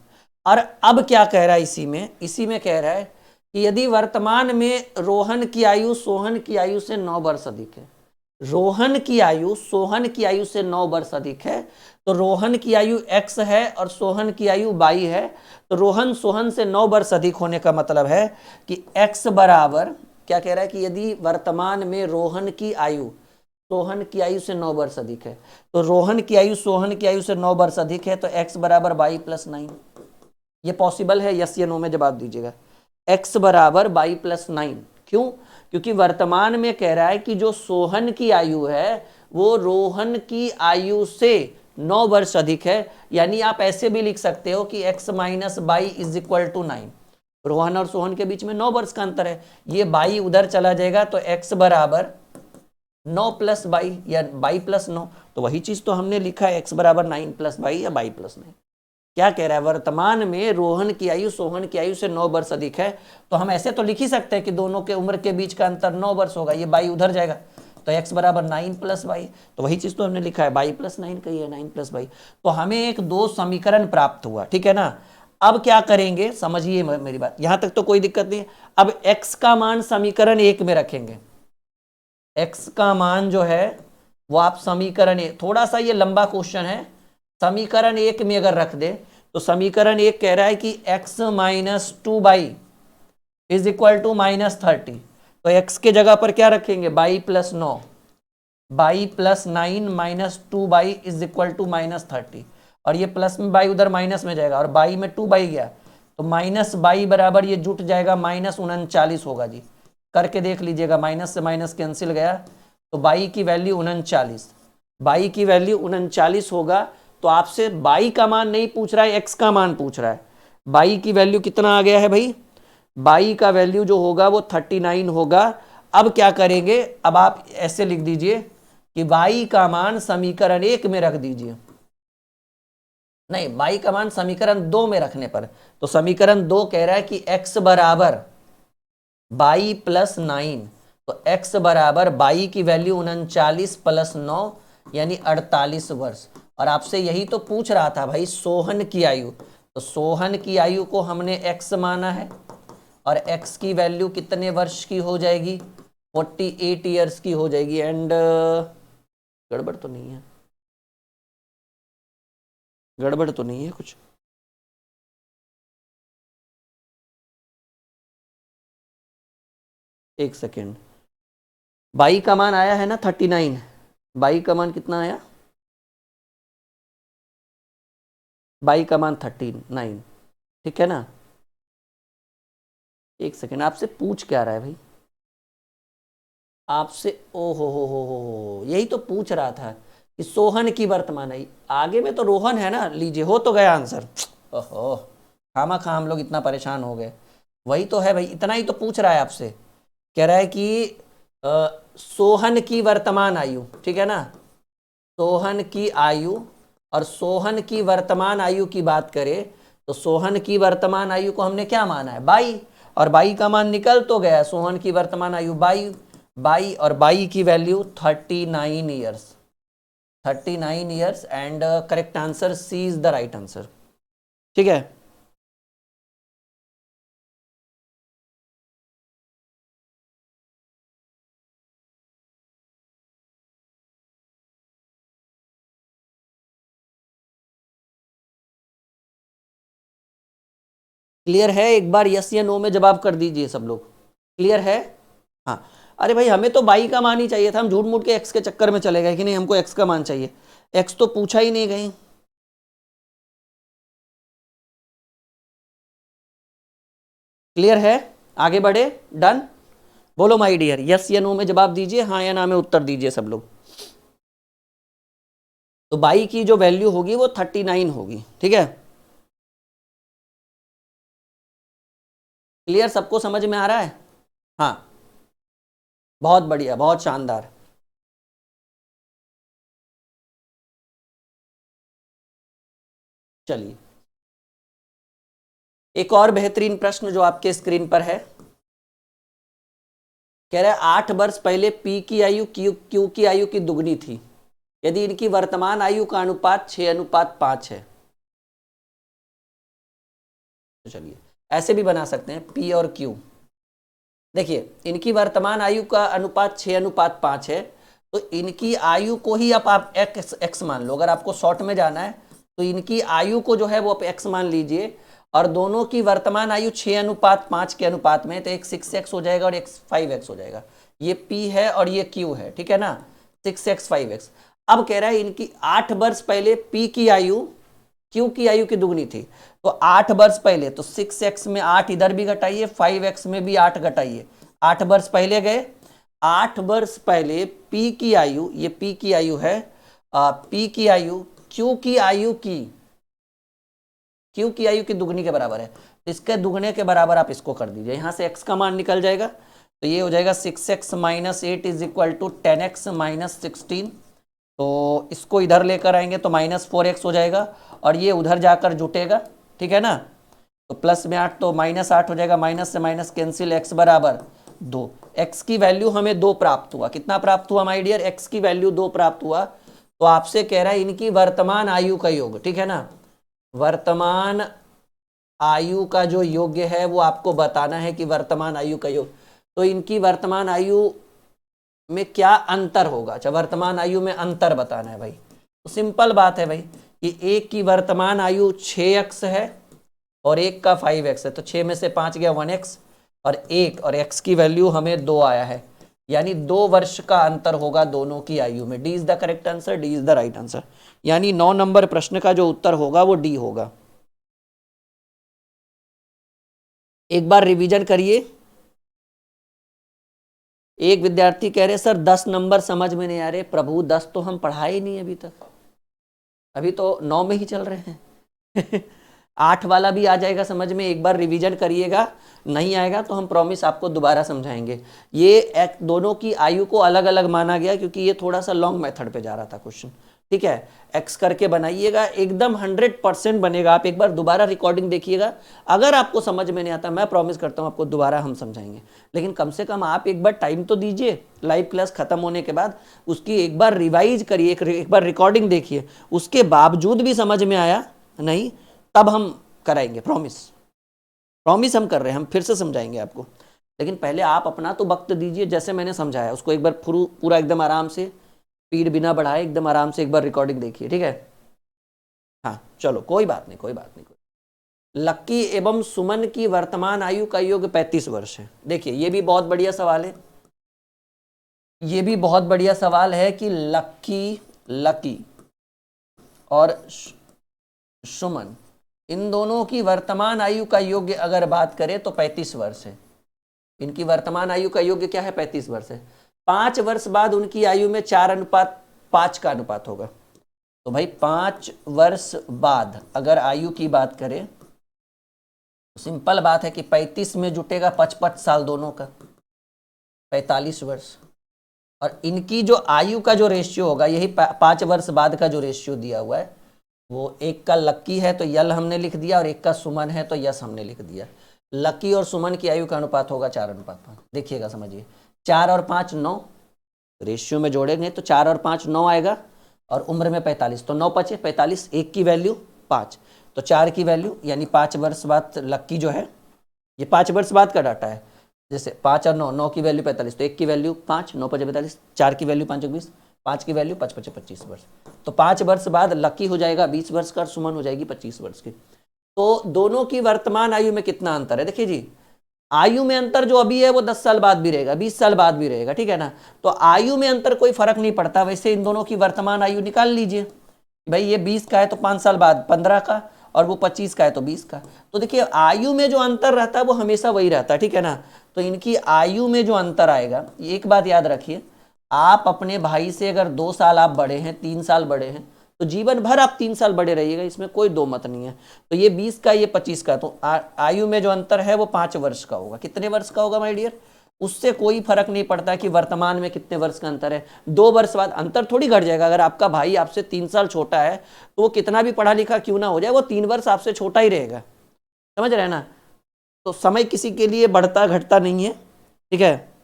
और अब क्या कह रहा है इसी में कह रहा है कि यदि वर्तमान में रोहन की आयु सोहन की आयु से 9 वर्ष अधिक है, रोहन की आयु सोहन की आयु से 9 वर्ष अधिक है, तो रोहन की आयु x है और सोहन की आयु y है, तो रोहन सोहन से 9 वर्ष अधिक होने का मतलब है कि x बराबर, क्या कह रहा है कि यदि वर्तमान में रोहन की आयु सोहन की आयु से 9 वर्ष अधिक है, तो रोहन की आयु सोहन की आयु से 9 वर्ष अधिक है, तो x बराबर y प्लस 9। ये पॉसिबल है? यस या नो में जवाब दीजिएगा। x बराबर y प्लस 9, क्यों? क्योंकि वर्तमान में कह रहा है कि जो सोहन की आयु है वो रोहन की आयु से 9 वर्ष अधिक है, यानी आप ऐसे भी लिख सकते हो कि x minus Y is equal to 9। Rohan और सोहन के बीच में 9 वर्ष का अंतर है, ये बाई उधर चला जाएगा, तो x बराबर 9 प्लस बाई या बाई प्लस 9, तो वही चीज तो हमने लिखा है, x बराबर 9 प्लस बाई या बाई प्लस 9। क्या कह रहा है? वर्तमान में रोहन की आयु सोहन की आयु से 9 वर्ष अधिक है, तो हम ऐसे तो लिख ही सकते हैं कि दोनों के उम्र के बीच का अंतर 9 वर्ष होगा, ये बाई उधर जाएगा, तो x बराबर 9 प्लस बाई, तो वही चीज तो हमने लिखा है, बाई प्लस 9 कही है, 9 प्लस बाई। तो हमें एक 2 समीकरण प्राप्त हुआ, ठीक है ना? अब क्या करेंगे, समझिए मेरी बात, यहां तक तो कोई दिक्कत नहीं है। अब x का मान समीकरण 1 में रखेंगे, x का मान जो है वो आप समीकरण 1, थोड़ा सा ये लंबा क्वेश्चन है, समीकरण 1 में अगर रख दे तो समीकरण 1 कह रहा है कि x minus 2y is equal to -30, तो x के जगह पर क्या रखेंगे? Y plus 9, Y plus 9 minus 2y is equal to -30, और ये प्लस में बाई उधर माइनस में जाएगा, और बाई में 2y गया, तो माइनस बाई बराबर ये जुट जाएगा -39 होगा जी, करके देख लीजिएगा, माइनस से माइनस कैंसिल गया, तो बाई की वैल्यू 39, बाई की वैल्यू 39 होगा। तो आपसे बाई का मान नहीं पूछ रहा है, एक्स का मान पूछ रहा है। बाई की वैल्यू कितना आ गया है भाई? बाई का वैल्यू जो होगा वो 39 होगा। अब क्या करेंगे? अब आप ऐसे लिख दीजिए कि बाई का मान समीकरण 1 में रख दीजिए, नहीं, बाई का मान समीकरण 2 में रखने पर, तो समीकरण 2 कह रहा है कि x बराबर बाई प्लस 9, तो x बराबर बाई की वैल्यू 39 प्लस 9 यानी 48 वर्ष। और आपसे यही तो पूछ रहा था भाई, सोहन की आयु, तो सोहन की आयु को हमने x माना है, और x की वैल्यू कितने वर्ष की हो जाएगी? 48 ईयर्स की हो जाएगी। एंड गड़बड़ तो नहीं है, गड़बड़ तो नहीं है कुछ? एक सेकेंड, बाई का मान आया है ना 39, बाई का मान कितना आया? बाई का मान 39, ठीक है ना? एक सेकेंड, आपसे पूछ क्या रहा है भाई? आपसे ओ हो, यही तो पूछ रहा था कि सोहन की वर्तमान आई, आगे में तो रोहन है ना, लीजिए हो तो गया आंसर। ओहो, खामा खा हम लोग इतना परेशान हो गए। वही तो है भाई, इतना ही तो पूछ रहा है आपसे, कह रहा है कि सोहन की वर्तमान आयु, ठीक है ना? सोहन की आयु, और सोहन की वर्तमान आयु की बात करें तो सोहन की वर्तमान आयु को हमने क्या माना है? बाई, और बाई का मान निकल तो गया, सोहन की वर्तमान आयु बाई, बाई और बाई की value 39 years, 39 years, and correct answer C is the right answer, ठीक है? क्लियर है? एक बार यस या नो में जवाब कर दीजिए सब लोग, क्लियर है? हाँ, अरे भाई हमें तो बाई का मान ही चाहिए था, हम झूठ मूठ के एक्स के चक्कर में चले गए कि नहीं हमको एक्स का मान चाहिए, एक्स तो पूछा ही नहीं कहीं। क्लियर है? आगे बढ़े? डन? बोलो माय डियर, यस या नो में जवाब दीजिए, हाँ या ना में उत्तर दीजिए सब लोग। तो बाई की जो वैल्यू होगी वो 39 होगी, ठीक है? क्लियर, सबको समझ में आ रहा है? हाँ, बहुत बढ़िया, बहुत शानदार। चलिए, एक और बेहतरीन प्रश्न जो आपके स्क्रीन पर है, कह रहा है 8 वर्ष पहले पी की आयु क्यू की आयु की दुगनी थी, यदि इनकी वर्तमान आयु का अनुपात 6:5 है। तो चलिए ऐसे भी बना सकते हैं, पी और क्यू। देखिए इनकी वर्तमान आयु का अनुपात 6:5 है, तो इनकी आयु को ही आप एक्स मान लो। अगर आपको शॉर्ट में जाना है तो इनकी आयु को जो है वो आप एक्स मान लीजिए, और दोनों की वर्तमान आयु 6:5 के अनुपात में, तो एक 6x हो जाएगा और एक 5x हो जाएगा। ये P है और ये Q है, ठीक है ना, 6x 5x। अब कह रहा है इनकी 8 वर्ष पहले P की आयु Q की आयु की दुगनी थी, तो 8 वर्ष पहले, तो 6x में 8 इधर भी घटाइए, 5x में भी 8 घटाइए। 8 वर्ष पहले गए, 8 वर्ष पहले P की आयु, ये P की आयु है, P की आयु Q की आयु की दुगनी के बराबर है, तो इसके दुगने के बराबर आप इसको कर दीजिए, यहां से x का मान निकल जाएगा, तो ये हो जाएगा 6x - 8 = 10x - 16। तो इसको इधर लेकर आएंगे तो -4x हो जाएगा, और ये उधर जाकर जुटेगा, ठीक है ना, तो प्लस में 8 तो -8 हो जाएगा, माइनस से माइनस कैंसिल, x बराबर 2। x की वैल्यू हमें 2 प्राप्त हुआ। कितना प्राप्त हुआ माय डियर? x की वैल्यू 2 प्राप्त हुआ। तो आपसे कह रहा है इनकी वर्तमान आयु का योग, ठीक है ना, वर्तमान आयु का जो योग्य है वो आपको बताना है कि वर्तमान आयु का योग, तो इनकी वर्तमान आयु में क्या अंतर होगा। अच्छा, वर्तमान आयु में अंतर बताना है भाई, तो सिंपल बात है भाई कि एक की वर्तमान आयु 6x है और एक का 5x है, तो 6 में से 5 गया 1x, और x की वैल्यू हमें 2 आया है, यानी 2 वर्ष का अंतर होगा दोनों की आयु में। D is the correct answer, D is the right answer, यानी 9 नंबर प्रश्न का जो उत्तर होगा वो डी होगा। एक बार रिवीजन करिए। एक विद्यार्थी कह रहे सर 10 नंबर समझ में नहीं आ रहे। प्रभु 10 तो हम पढ़ाए ही नहीं अभी तक, अभी तो 9 में ही चल रहे हैं 8 वाला भी आ जाएगा समझ में, एक बार रिवीजन करिएगा, नहीं आएगा तो हम प्रॉमिस आपको दोबारा समझाएंगे। ये दोनों की आयु को अलग अलग माना गया क्योंकि ये थोड़ा सा लॉन्ग मेथड पे जा रहा था क्वेश्चन, ठीक है। एक्स करके बनाइएगा, एकदम 100% बनेगा। आप एक बार दोबारा रिकॉर्डिंग देखिएगा, अगर आपको समझ में नहीं आता मैं प्रॉमिस करता हूँ आपको दोबारा हम समझाएंगे, लेकिन कम से कम आप एक बार टाइम तो दीजिए। लाइव क्लास खत्म होने के बाद उसकी एक बार रिवाइज करिए, एक बार रिकॉर्डिंग देखिए, उसके बावजूद भी समझ में आया नहीं तब हम कराएंगे, प्रॉमिस हम कर रहे हैं, हम फिर से समझाएंगे आपको। लेकिन पहले आप अपना तो वक्त दीजिए, जैसे मैंने समझाया उसको एक बार पूरा एकदम आराम से, स्पीड बिना बढ़ाए एकदम आराम से एक बार रिकॉर्डिंग देखिए, ठीक है। हाँ चलो कोई बात नहीं। लक्की एवं सुमन की वर्तमान आयु का योग 35 वर्ष है। देखिए ये भी बहुत बढ़िया सवाल है, ये भी बहुत बढ़िया सवाल है कि लक्की और सुमन इन दोनों की वर्तमान आयु का योग्य अगर बात करें तो 35 वर्ष है। इनकी वर्तमान आयु का योग्य क्या है? 35 वर्ष है। 5 वर्ष बाद उनकी आयु में 4:5 का अनुपात होगा। तो भाई 5 वर्ष बाद अगर आयु की बात करें तो सिंपल बात है कि 35 में जुटेगा 55 साल दोनों का, 45 वर्ष। और इनकी जो आयु का जो रेशियो होगा, यही 5 वर्ष बाद का जो रेशियो दिया हुआ है, वो एक का लक्की है तो यल हमने लिख दिया, और एक का सुमन है तो यस हमने लिख दिया। लक्की और सुमन की आयु का अनुपात होगा 4:5। देखिएगा, समझिए, 4 और 5 9, रेशियो में जोड़ेंगे तो 4 और 5 9 आएगा, और उम्र में 45, तो 9 5 45, एक की वैल्यू 5, तो 4 की वैल्यू, यानी 5 वर्ष बाद लक्की जो है, ये 5 वर्ष बाद का डाटा है, जैसे 5 और 9, 9 की वैल्यू 45, तो एक की वैल्यू 5, 9 5 45, 4 की वैल्यू 5 20, 5 की वैल्यू 5 5 25 वर्ष। तो 5 वर्ष बाद लक्की हो जाएगा 20 वर्ष का और सुमन हो जाएगी 25 वर्ष की। तो दोनों की वर्तमान आयु में कितना अंतर है? देखिए जी, आयु में अंतर जो अभी है वो 10 साल बाद भी रहेगा, 20 साल बाद भी रहेगा, ठीक है ना। तो आयु में अंतर कोई फर्क नहीं पड़ता। वैसे इन दोनों की वर्तमान आयु निकाल लीजिए, भाई ये 20 का है तो 5 साल बाद 15 का, और वो 25 का है तो 20 का। तो देखिए आयु में जो अंतर रहता है वो हमेशा वही रहता है, ठीक है ना। तो इनकी आयु में जो अंतर आएगा, एक बात याद रखिए, आप अपने भाई से अगर 2 साल आप बड़े हैं, 3 साल बड़े हैं, तो जीवन भर आप 3 साल बड़े रहिएगा, इसमें कोई दो मत नहीं है। तो ये 20 का, ये 25 का, तो आयु में जो अंतर है वो 5 वर्ष का होगा। कितने वर्ष का होगा माय डियर? उससे कोई फर्क नहीं पड़ता कि वर्तमान में कितने वर्ष का अंतर है, 2 वर्ष बाद अंतर थोड़ी घट जाएगा। अगर आपका भाई आपसे 3 साल छोटा है तो वो कितना भी पढ़ा लिखा क्यों ना हो जाए, वो 3 वर्ष आपसे छोटा ही रहेगा, समझ रहे हैं ना? तो समय किसी के लिए बढ़ता घटता नहीं है, ठीक है।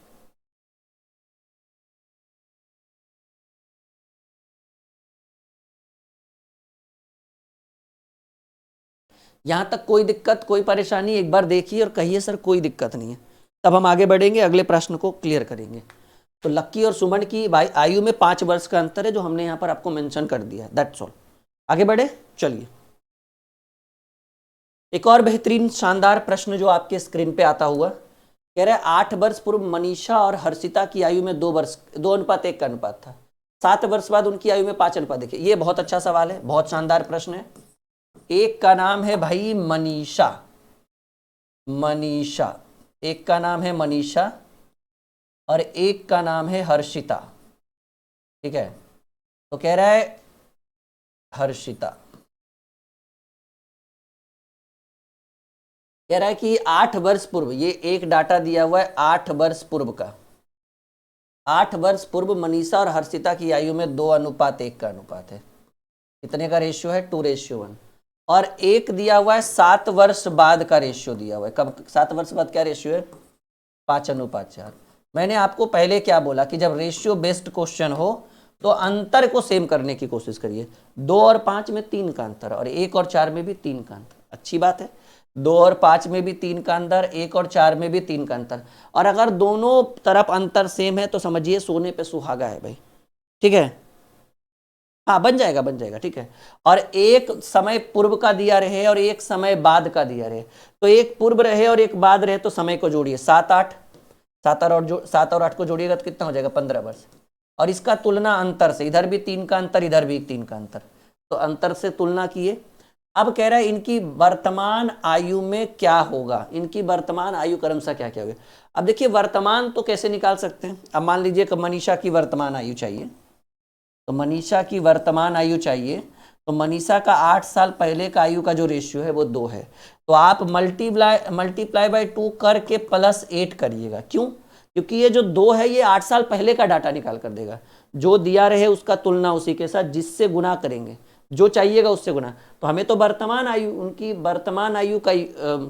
यहां तक कोई दिक्कत, कोई परेशानी? एक बार देखिए और कहिए सर कोई दिक्कत नहीं है, तब हम आगे बढ़ेंगे, अगले प्रश्न को क्लियर करेंगे। तो लक्की और सुमन की आयु में 5 वर्ष का अंतर है, जो हमने यहां पर आपको मेंशन कर दिया है, दैट्स ऑल। आगे बढ़े, चलिए। एक और बेहतरीन शानदार प्रश्न जो आपके स्क्रीन पे आता हुआ, कह रहे 8 वर्ष पूर्व मनीषा और हर्षिता की आयु में 2:1 का अनुपात था, 7 वर्ष बाद उनकी आयु में 5 अनुपात। देखिए ये बहुत अच्छा सवाल है, बहुत शानदार प्रश्न है। एक का नाम है भाई मनीषा, मनीषा, एक का नाम है मनीषा और एक का नाम है हर्षिता, ठीक है। तो कह रहा है हर्षिता, कह रहा है कि 8 वर्ष पूर्व, ये एक डाटा दिया हुआ है 8 वर्ष पूर्व का, 8 वर्ष पूर्व मनीषा और हर्षिता की आयु में 2:1 का अनुपात है। कितने का रेशियो है? 2:1। और एक दिया हुआ है 7 वर्ष बाद का रेशियो दिया हुआ है। कब 7 वर्ष बाद क्या रेशियो है? 5:4। मैंने आपको पहले क्या बोला कि जब रेशियो बेस्ड क्वेश्चन हो तो अंतर को सेम करने की कोशिश करिए। 2 और 5 में 3 का अंतर, और 1 और 4 में भी 3 का अंतर, अच्छी बात है। 2 और 5 में भी 3 का अंतर, 1 और 4 में भी 3 का अंतर, और अगर दोनों तरफ अंतर सेम है तो समझिए सोने पे सुहागा है भाई, ठीक है। हाँ बन जाएगा, बन जाएगा, ठीक है। और एक समय पूर्व का दिया रहे और एक समय बाद का दिया रहे, तो एक पूर्व रहे और एक बाद रहे तो समय को जोड़िए, 7 8, 7 और 8 को जोड़िएगा तो कितना हो जाएगा? 15 वर्ष। और इसका तुलना अंतर से, इधर भी 3 का अंतर, इधर भी 3 का अंतर, तो अंतर से तुलना किए। अब कह रहा है इनकी वर्तमान आयु में क्या होगा, इनकी वर्तमान आयु क्रमशः क्या क्या होगा। अब देखिए वर्तमान तो कैसे निकाल सकते हैं। अब मान लीजिए कि मनीषा की वर्तमान आयु चाहिए, तो मनीषा की वर्तमान आयु चाहिए, तो मनीषा का 8 साल पहले का आयु का जो रेशियो है वो 2 है, तो आप मल्टीप्लाई बाय 2 करके +8 करिएगा। क्यों? क्योंकि ये जो 2 है ये 8 साल पहले का डाटा निकाल कर देगा, जो दिया रहे उसका तुलना उसी के साथ, जिससे गुना करेंगे, जो चाहिएगा उससे गुना। तो हमें तो वर्तमान आयु, उनकी वर्तमान आयु का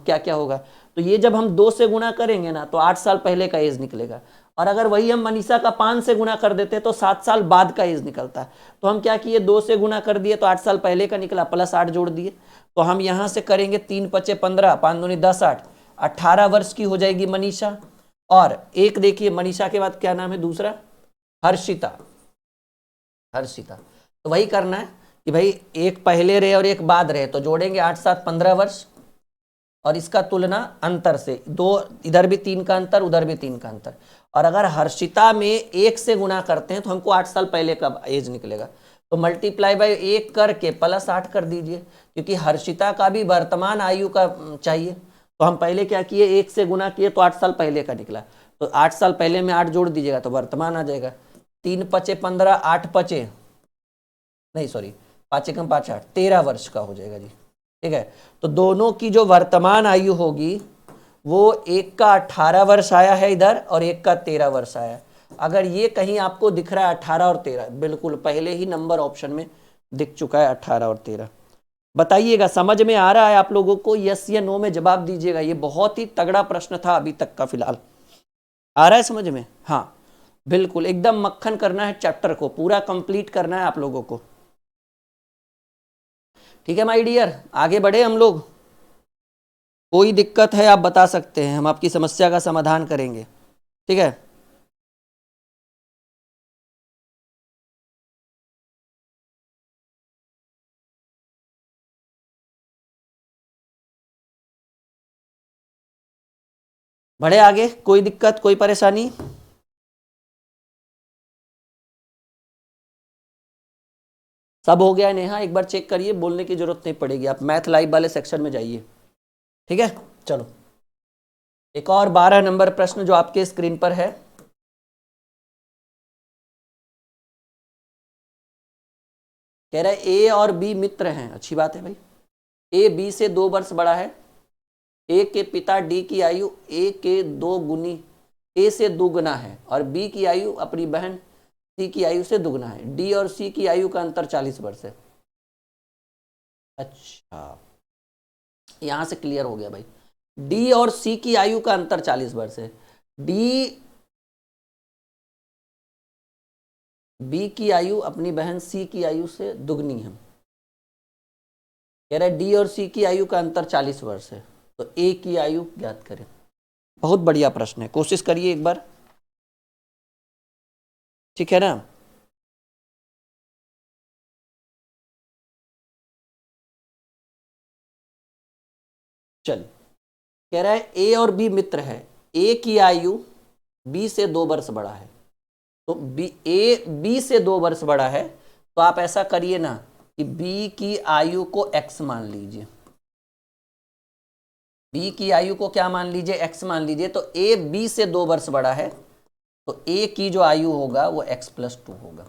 क्या क्या होगा, तो ये जब हम 2 से गुना करेंगे ना तो 8 साल पहले का एज निकलेगा, और अगर वही हम मनीषा का 5 से गुना कर देते तो 7 साल बाद का एज निकलता। तो हम क्या किए, 2 से गुना कर दिए तो 8 साल पहले का निकला, +8 जोड़ दिए। तो हम यहां से करेंगे 3 × 5 = 15, 5 दूनी 10 8, 18 वर्ष की हो जाएगी मनीषा। और एक देखिए मनीषा के बाद क्या नाम है दूसरा? हर्षिता, हर्षिता। तो वही करना है कि भाई एक पहले रहे और एक बाद रहे, तो जोड़ेंगे 8 7 15 वर्ष, और इसका तुलना अंतर से, 2 इधर भी 3 का अंतर, उधर भी 3 का अंतर। और अगर हर्षिता में 1 से गुना करते हैं तो हमको 8 साल पहले का एज निकलेगा, तो मल्टीप्लाई बाय 1 करके +8 कर दीजिए, क्योंकि हर्षिता का भी वर्तमान आयु का चाहिए। तो हम पहले क्या किए, 1 से गुना किए तो 8 साल पहले का निकला, तो 8 साल पहले में 8 जोड़ दीजिएगा तो वर्तमान आ जाएगा। 3 × 5 = 15, 8 × 5 नहीं सॉरी 5 × 5 = 8, 13 वर्ष का हो जाएगा जी, ठीक है। तो दोनों की जो वर्तमान आयु होगी वो एक का 18 वर्ष आया है इधर और एक का 13 वर्ष आया है। अगर ये कहीं आपको दिख रहा है 18 और 13, बिल्कुल पहले ही नंबर ऑप्शन में दिख चुका है 18 और 13। बताइएगा समझ में आ रहा है आप लोगों को? यस या नो में जवाब दीजिएगा। ये बहुत ही तगड़ा प्रश्न था अभी तक का, फिलहाल आ रहा है समझ में? हाँ बिल्कुल, एकदम मक्खन करना है, चैप्टर को पूरा कंप्लीट करना है आप लोगों को, ठीक है माय डियर। आगे बढ़े हम लोग, कोई दिक्कत है आप बता सकते हैं, हम आपकी समस्या का समाधान करेंगे, ठीक है। बढ़े आगे, कोई दिक्कत कोई परेशानी? सब हो गया है नेहा? एक बार चेक करिए, बोलने की जरूरत नहीं पड़ेगी, आप मैथ लाइव वाले सेक्शन में जाइए, ठीक है। चलो एक और 12 नंबर प्रश्न जो आपके स्क्रीन पर है, कह रहा है ए और बी मित्र हैं, अच्छी बात है भाई। ए बी से 2 वर्ष बड़ा है। ए के पिता डी की आयु ए के 2 गुनी ए से दुगना है और बी की आयु अपनी बहन सी की आयु से दुगना है। डी और सी की आयु का अंतर 40 वर्ष है। अच्छा, यहां से क्लियर हो गया भाई। डी और सी की आयु का अंतर 40 वर्ष है। डी बी की आयु अपनी बहन सी की आयु से दुगनी है। कह रहा है डी और सी की आयु का अंतर 40 वर्ष है, तो ए की आयु ज्ञात करें। बहुत बढ़िया प्रश्न है, कोशिश करिए एक बार, ठीक है ना। चल, कह रहा है ए और बी मित्र है। ए की आयु बी से 2 वर्ष बड़ा है, तो ए बी से 2 वर्ष बड़ा है, तो आप ऐसा करिए ना कि बी की आयु को x मान लीजिए। बी की आयु को क्या मान लीजिए? x मान लीजिए। तो ए बी से 2 वर्ष बड़ा है, तो ए की जो आयु होगा वो x+2 होगा।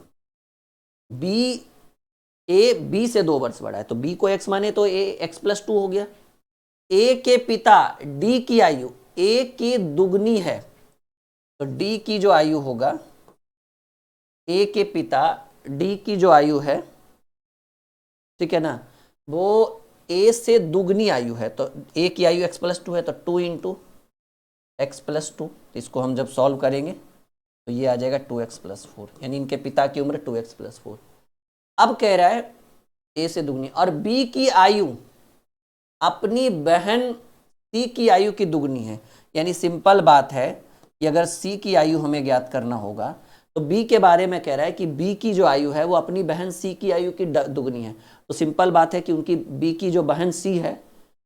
ए बी से 2 वर्ष बड़ा है, तो बी को x माने तो ए x+2 हो गया। ए के पिता डी की आयु ए की दुगनी है, तो डी की जो आयु होगा, ए के पिता डी की जो आयु है, ठीक है ना, वो ए से दुगनी आयु है। तो ए की आयु x+2 है, तो 2 × x+2, इसको हम जब सॉल्व करेंगे तो ये आ जाएगा 2x+4, यानी इनके पिता की उम्र 2x+4। अब कह रहा है ए से दुगनी, और बी की आयु अपनी बहन सी की आयु की दुगनी है। यानी सिंपल बात है कि अगर सी की आयु हमें ज्ञात करना होगा, तो बी के बारे में कह रहा है कि बी की जो आयु है वो अपनी बहन सी की आयु की दुगनी है। तो सिंपल बात है कि उनकी बी की जो बहन सी है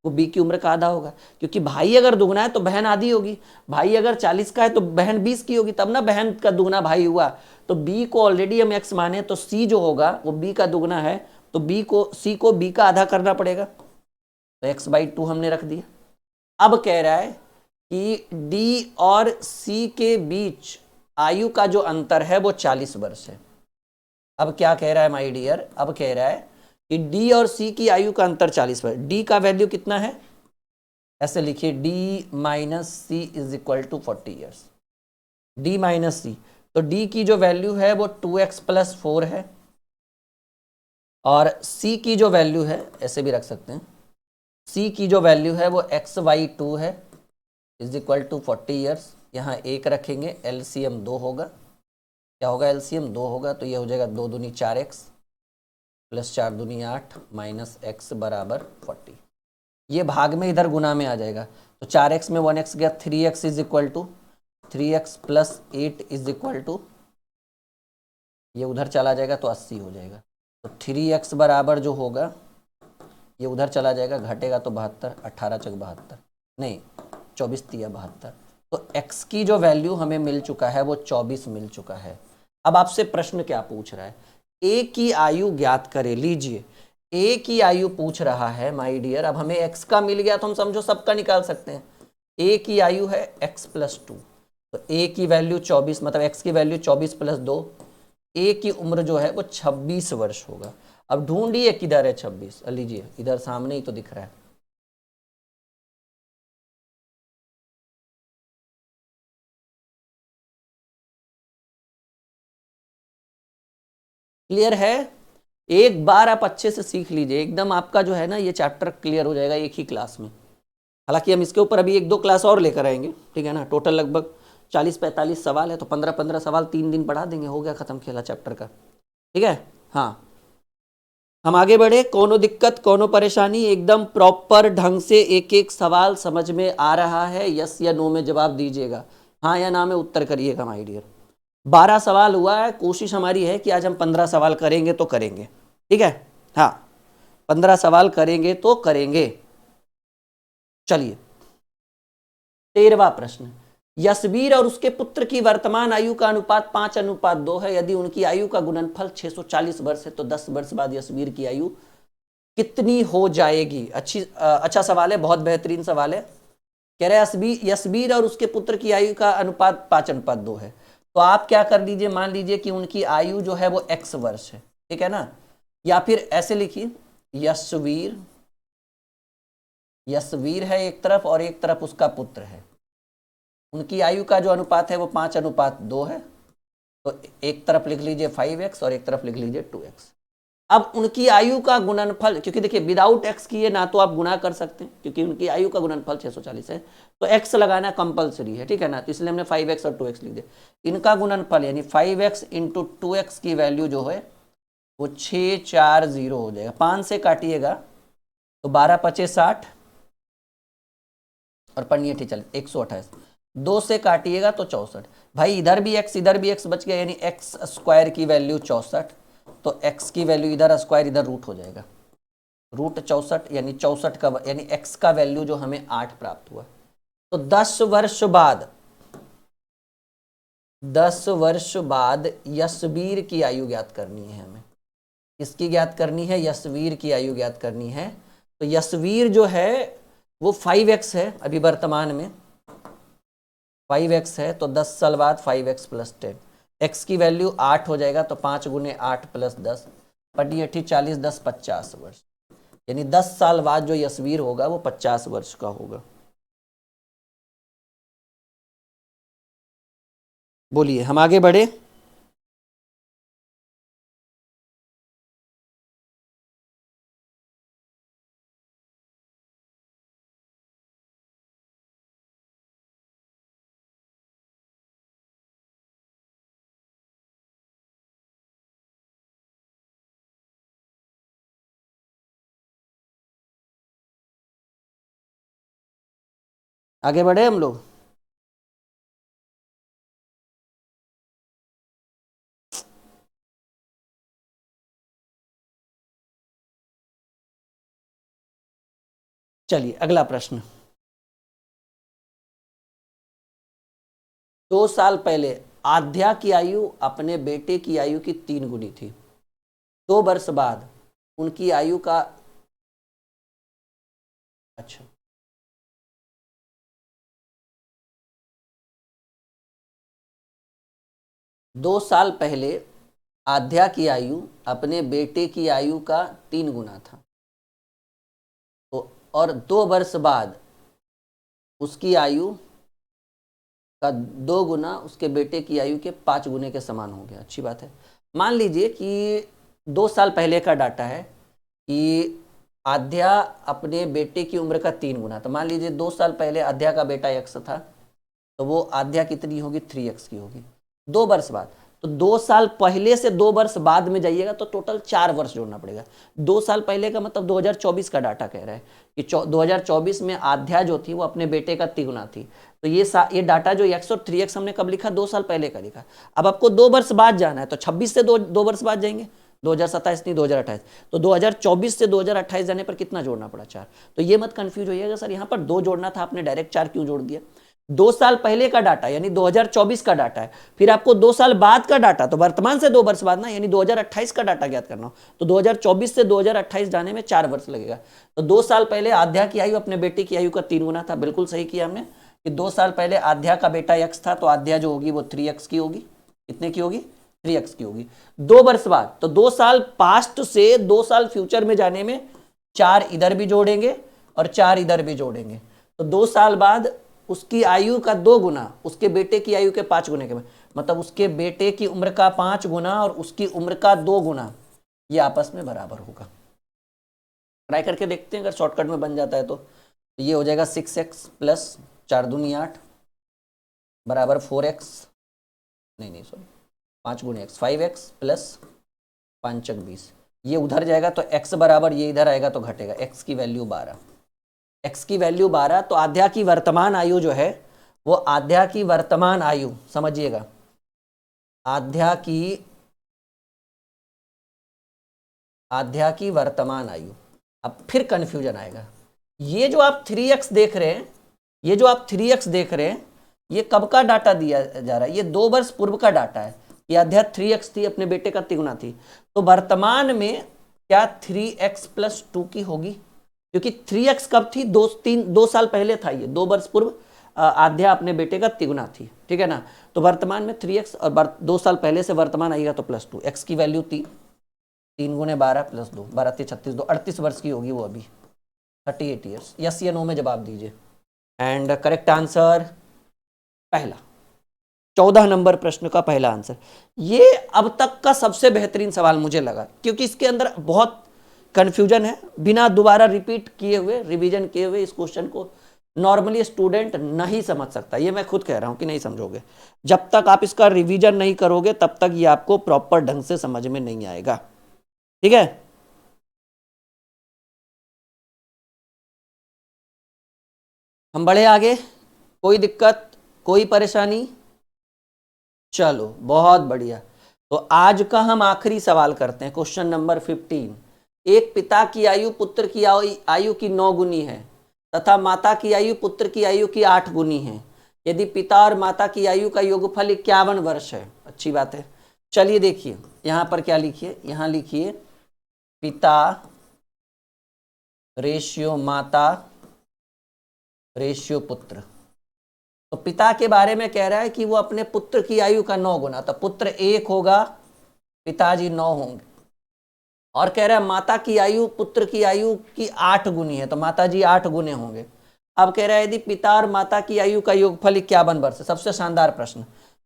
वो बी की उम्र का आधा होगा, क्योंकि भाई अगर दुगना है तो बहन आधी होगी। भाई अगर 40 का है तो बहन 20 की होगी, तब ना बहन का दुगना भाई हुआ। तो बी को ऑलरेडी हम x माने, तो सी जो होगा वो बी का दुगना है, तो सी को बी का आधा करना पड़ेगा, तो x/2 हमने रख दिया। अब कह रहा है कि डी और सी के बीच आयु का जो अंतर है वो 40 वर्ष है। अब क्या कह रहा है माय डियर? अब कह रहा है कि डी और सी की आयु का अंतर 40 वर्ष। डी का वैल्यू कितना है? ऐसे लिखिए, D minus C is equal to 40 years. D minus C, तो डी की जो वैल्यू है वो 2x+4 है, और सी की जो वैल्यू है, ऐसे भी रख सकते हैं, सी की जो वैल्यू है वो x/2 है, इज इक्वल टू 40 ईयर्स। यहाँ 1 रखेंगे, एलसीएम 2 होगा। क्या होगा? एलसीएम 2 होगा, तो ये हो जाएगा 2 दूनी 4x प्लस 4 दूनी 8 माइनस x बराबर 40। ये भाग में इधर गुना में आ जाएगा, तो 4x में 1x गया, 3x is equal to 3x plus 8 is equal to, ये उधर चला जाएगा तो 80 हो जाएगा। तो 3x बराबर जो होगा, ये उधर चला जाएगा, घटेगा तो 72, 18 चक 72, नहीं 24 तिया 72। तो x की जो वैल्यू हमें मिल चुका है वो 24 मिल चुका है। अब आपसे प्रश्न क्या पूछ रहा है? a की आयु ज्ञात करें। लीजिए, a की आयु पूछ रहा है माय डियर। अब हमें x का मिल गया तो हम समझो सबका निकाल सकते हैं। a की आयु है x+2, तो a की वैल्यू 24, मतलब x की वैल्यू 24 + 2, a की उम्र जो है वो 26 वर्ष होगा। अब ढूंढिए किधर है 26। लीजिए, इधर सामने ही तो दिख रहा है। क्लियर है? एक बार आप अच्छे से सीख लीजिए, एकदम आपका जो है ना ये चैप्टर क्लियर हो जाएगा एक ही क्लास में। हालांकि हम इसके ऊपर अभी 1-2 क्लास और लेकर आएंगे, ठीक है ना। टोटल लगभग 40-45 सवाल है, तो 15-15 सवाल 3 दिन पढ़ा देंगे, हो गया खत्म खेला चैप्टर का, ठीक है। हाँ, हम आगे बढ़े। कोनो दिक्कत, कोनो परेशानी? एकदम प्रॉपर ढंग से एक एक सवाल समझ में आ रहा है? यस या नो में जवाब दीजिएगा, हाँ या ना में उत्तर करिएगा माय डियर। 12 सवाल हुआ है, कोशिश हमारी है कि आज हम 15 सवाल करेंगे तो करेंगे, ठीक है। हाँ, 15 सवाल करेंगे तो करेंगे। चलिए, 13वां प्रश्न। यशवीर और उसके पुत्र की वर्तमान आयु का अनुपात 5:2 है। यदि उनकी आयु का गुणनफल 640 वर्ष है, तो 10 वर्ष बाद यशवीर की आयु कितनी हो जाएगी? अच्छा सवाल है, बहुत बेहतरीन सवाल है। कह रहे हैं यशवीर और उसके पुत्र की आयु का अनुपात 5:2 है। तो आप क्या कर लीजिए, मान लीजिए कि उनकी आयु जो है वो x वर्ष है, ठीक है ना। या फिर ऐसे लिखिए, यशवीर, यशवीर है एक तरफ और एक तरफ उसका पुत्र है, उनकी आयु का जो अनुपात है वो 5:2 है। तो एक तरफ लिख लीजिए 5x और एक तरफ लिख लीजिए 2x। अब उनकी आयु का गुणनफल, क्योंकि देखिए विदाउट x किए ना तो आप गुणा कर सकते हैं, क्योंकि उनकी आयु का गुणनफल 640 है, तो x लगाना कंपलसरी है, ठीक है ना, तो इसलिए हमने 5x और 2x लिख दिया। इनका गुणनफल यानी 5x इंटू 2x की वैल्यू जो है वो 640 हो जाएगा। 5 से काटिएगा तो 12 पचे 60 और पन्नी 128, 2 से काटिएगा तो 64। भाई इधर भी x बच गया, यानी x स्क्वायर की वैल्यू 64, तो x की वैल्यू इधर स्क्वायर इधर रूट हो जाएगा, रूट 64 यानी 64 का यानी x का वैल्यू जो हमें 8 प्राप्त हुआ। तो 10 वर्ष बाद यशवीर की आयु ज्ञात करनी है हमें। किसकी ज्ञात करनी है? यशवीर की आयु ज्ञात करनी है। तो यशवीर जो है वो 5x है, अभी वर्तमान में 5x है, तो 10 साल बाद 5x + 10, x की वैल्यू 8 हो जाएगा, तो 5 × 8 + 10 पटी 40, 10 50 वर्ष, यानी 10 साल बाद जो यशवीर होगा वो 50 वर्ष का होगा। बोलिए, हम आगे बढ़े। आगे बढ़े हम लोग। चलिए अगला प्रश्न। 2 साल पहले आध्या की आयु अपने बेटे की आयु की 3 गुनी थी। 2 वर्ष बाद उनकी आयु का, अच्छा, दो साल पहले आध्या की आयु अपने बेटे की आयु का 3 गुना था, तो और 2 वर्ष बाद उसकी आयु का 2 गुना उसके बेटे की आयु के 5 गुने के समान हो गया। अच्छी बात है। मान लीजिए कि 2 साल पहले का डाटा है कि आध्या अपने बेटे की उम्र का 3 गुना, तो मान लीजिए 2 साल पहले आध्या का बेटा x था, तो वो आध्या कितनी होगी? 3x की होगी। 2 वर्ष बाद, तो 2 साल पहले से 2 वर्ष बाद में जाइएगा तो टोटल 4 वर्ष जोड़ना पड़ेगा। 2 साल पहले का मतलब 2024 का डाटा कह रहा है कि 2024 में आध्या जो थी वो अपने बेटे का 3 गुना थी। तो ये डाटा जो x और 3x हमने कब लिखा? 2 साल पहले का लिखा। अब आपको 2 वर्ष बाद जाना है, तो 26 से 2 वर्ष बाद जाएंगे, 2027 नहीं 2028, तो 2024 से 2028 जाने पर कितना जोड़ना पड़ा? 4। तो ये मत कंफ्यूज होइएगा, सर यहाँ पर 2 जोड़ना था, आपने डायरेक्ट 4 क्यों जोड़ दिया? 2 साल पहले का डाटा यानी 2024 का डाटा है, फिर आपको 2 साल बाद का डाटा, तो वर्तमान से 2 वर्ष बाद ना, यानी 2028 का डाटा ज्ञात करना हो, तो 2024 से 2028 जाने में 4 वर्ष लगेगा। तो 2 साल पहले आध्या की आयु अपने बेटे की आयु का 3 गुना था। बिल्कुल सही किया हमने कि 2 साल पहले आध्या का बेटा x था, तो आध्या जो होगी वो 3x की होगी। कितने की होगी? 3x की होगी। 2 वर्ष बाद, तो 2 साल पास्ट से 2 साल फ्यूचर में जाने में 4 इधर भी जोड़ेंगे और 4 इधर भी जोड़ेंगे, तो 2 साल बाद उसकी आयु का 2 गुना उसके बेटे की आयु के 5 गुने के, मतलब उसके बेटे की उम्र का 5 गुना और उसकी उम्र का 2 गुना, ये आपस में बराबर होगा। ट्राई करके देखते हैं, अगर शॉर्टकट में बन जाता है तो ये हो जाएगा 6x + 4 दूनी 8 बराबर 4x, नहीं सॉरी 5 गुने x, 5x + 5 × 20, ये उधर जाएगा तो x बराबर ये इधर आएगा तो घटेगा, x की वैल्यू 12, x की वैल्यू 12। तो आध्या की वर्तमान आयु जो है वो आध्या की वर्तमान आयु, समझिएगा, आध्या की वर्तमान आयु। अब फिर कंफ्यूजन आएगा, ये जो आप 3x देख रहे हैं, ये जो आप 3x देख रहे हैं, ये कब का डाटा दिया जा रहा है? ये 2 वर्ष पूर्व का डाटा है। ये आध्या 3x थी, अपने बेटे का 3 गुना थी, तो वर्तमान में क्या 3x + 2 की होगी? क्योंकि 3x कब थी? 2 साल पहले था, ये 2 वर्ष पूर्व आध्या अपने बेटे का 3 गुना थी, ठीक है ना। तो वर्तमान में 3x और 2 साल पहले से वर्तमान आएगा तो +2, x की वैल्यू 3, 3 गुने 12 प्लस 2, 12 3 36, 2 38 वर्ष की होगी वो अभी, 38 ईयर्स। यस या नो में जवाब दीजिए। एंड करेक्ट आंसर पहला, 14 नंबर प्रश्न का पहला आंसर। ये अब तक का सबसे बेहतरीन सवाल मुझे लगा, क्योंकि इसके अंदर बहुत कंफ्यूजन है। बिना दोबारा रिपीट किए हुए, रिवीजन किए हुए इस क्वेश्चन को नॉर्मली स्टूडेंट नहीं समझ सकता। ये मैं खुद कह रहा हूं कि नहीं समझोगे। जब तक आप इसका रिवीजन नहीं करोगे तब तक ये आपको प्रॉपर ढंग से समझ में नहीं आएगा। ठीक है, हम बढ़े आगे। कोई दिक्कत, कोई परेशानी? चलो बहुत बढ़िया। तो आज का हम आखिरी सवाल करते हैं, क्वेश्चन नंबर 15। एक पिता की आयु पुत्र की आयु की 9 गुनी है तथा माता की आयु पुत्र की आयु की 8 गुनी है। यदि पिता और माता की आयु का योगफल 51 वर्ष है। अच्छी बात है। चलिए देखिए यहां पर क्या लिखिए, यहां लिखिए पिता रेशियो माता रेशियो पुत्र। तो पिता के बारे में कह रहा है कि वो अपने पुत्र की आयु का 9 गुना, तो पुत्र 1 होगा, पिताजी 9 होंगे। और कह रहा है माता की आयु पुत्र की आयु की 8 गुनी है, तो माताजी 8 गुने होंगे। अब कह रहा है यदि पिता और माता की आयु का योगफल 51 वर्ष। सबसे शानदार प्रश्न,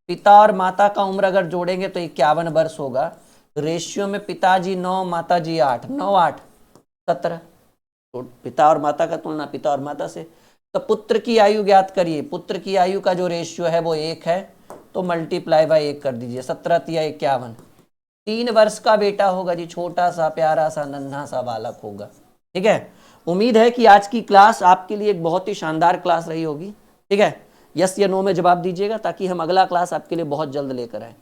पिता और माता का उम्र अगर जोड़ेंगे तो 51 वर्ष होगा। रेशियो में पिताजी 9 माताजी 8, 9 8 17। तो पिता और माता का तुलना पिता और माता से। तो पुत्र की आयु ज्ञात करिए। पुत्र की आयु का जो रेशियो है वो 1 है, तो मल्टीप्लाई बाय 1 कर दीजिए। 17 या 51, 3 वर्ष का बेटा होगा जी, छोटा सा प्यारा सा नन्हा सा बालक होगा। ठीक है, उम्मीद है कि आज की क्लास आपके लिए एक बहुत ही शानदार क्लास रही होगी। ठीक है, यस या नो में जवाब दीजिएगा ताकि हम अगला क्लास आपके लिए बहुत जल्द लेकर आए।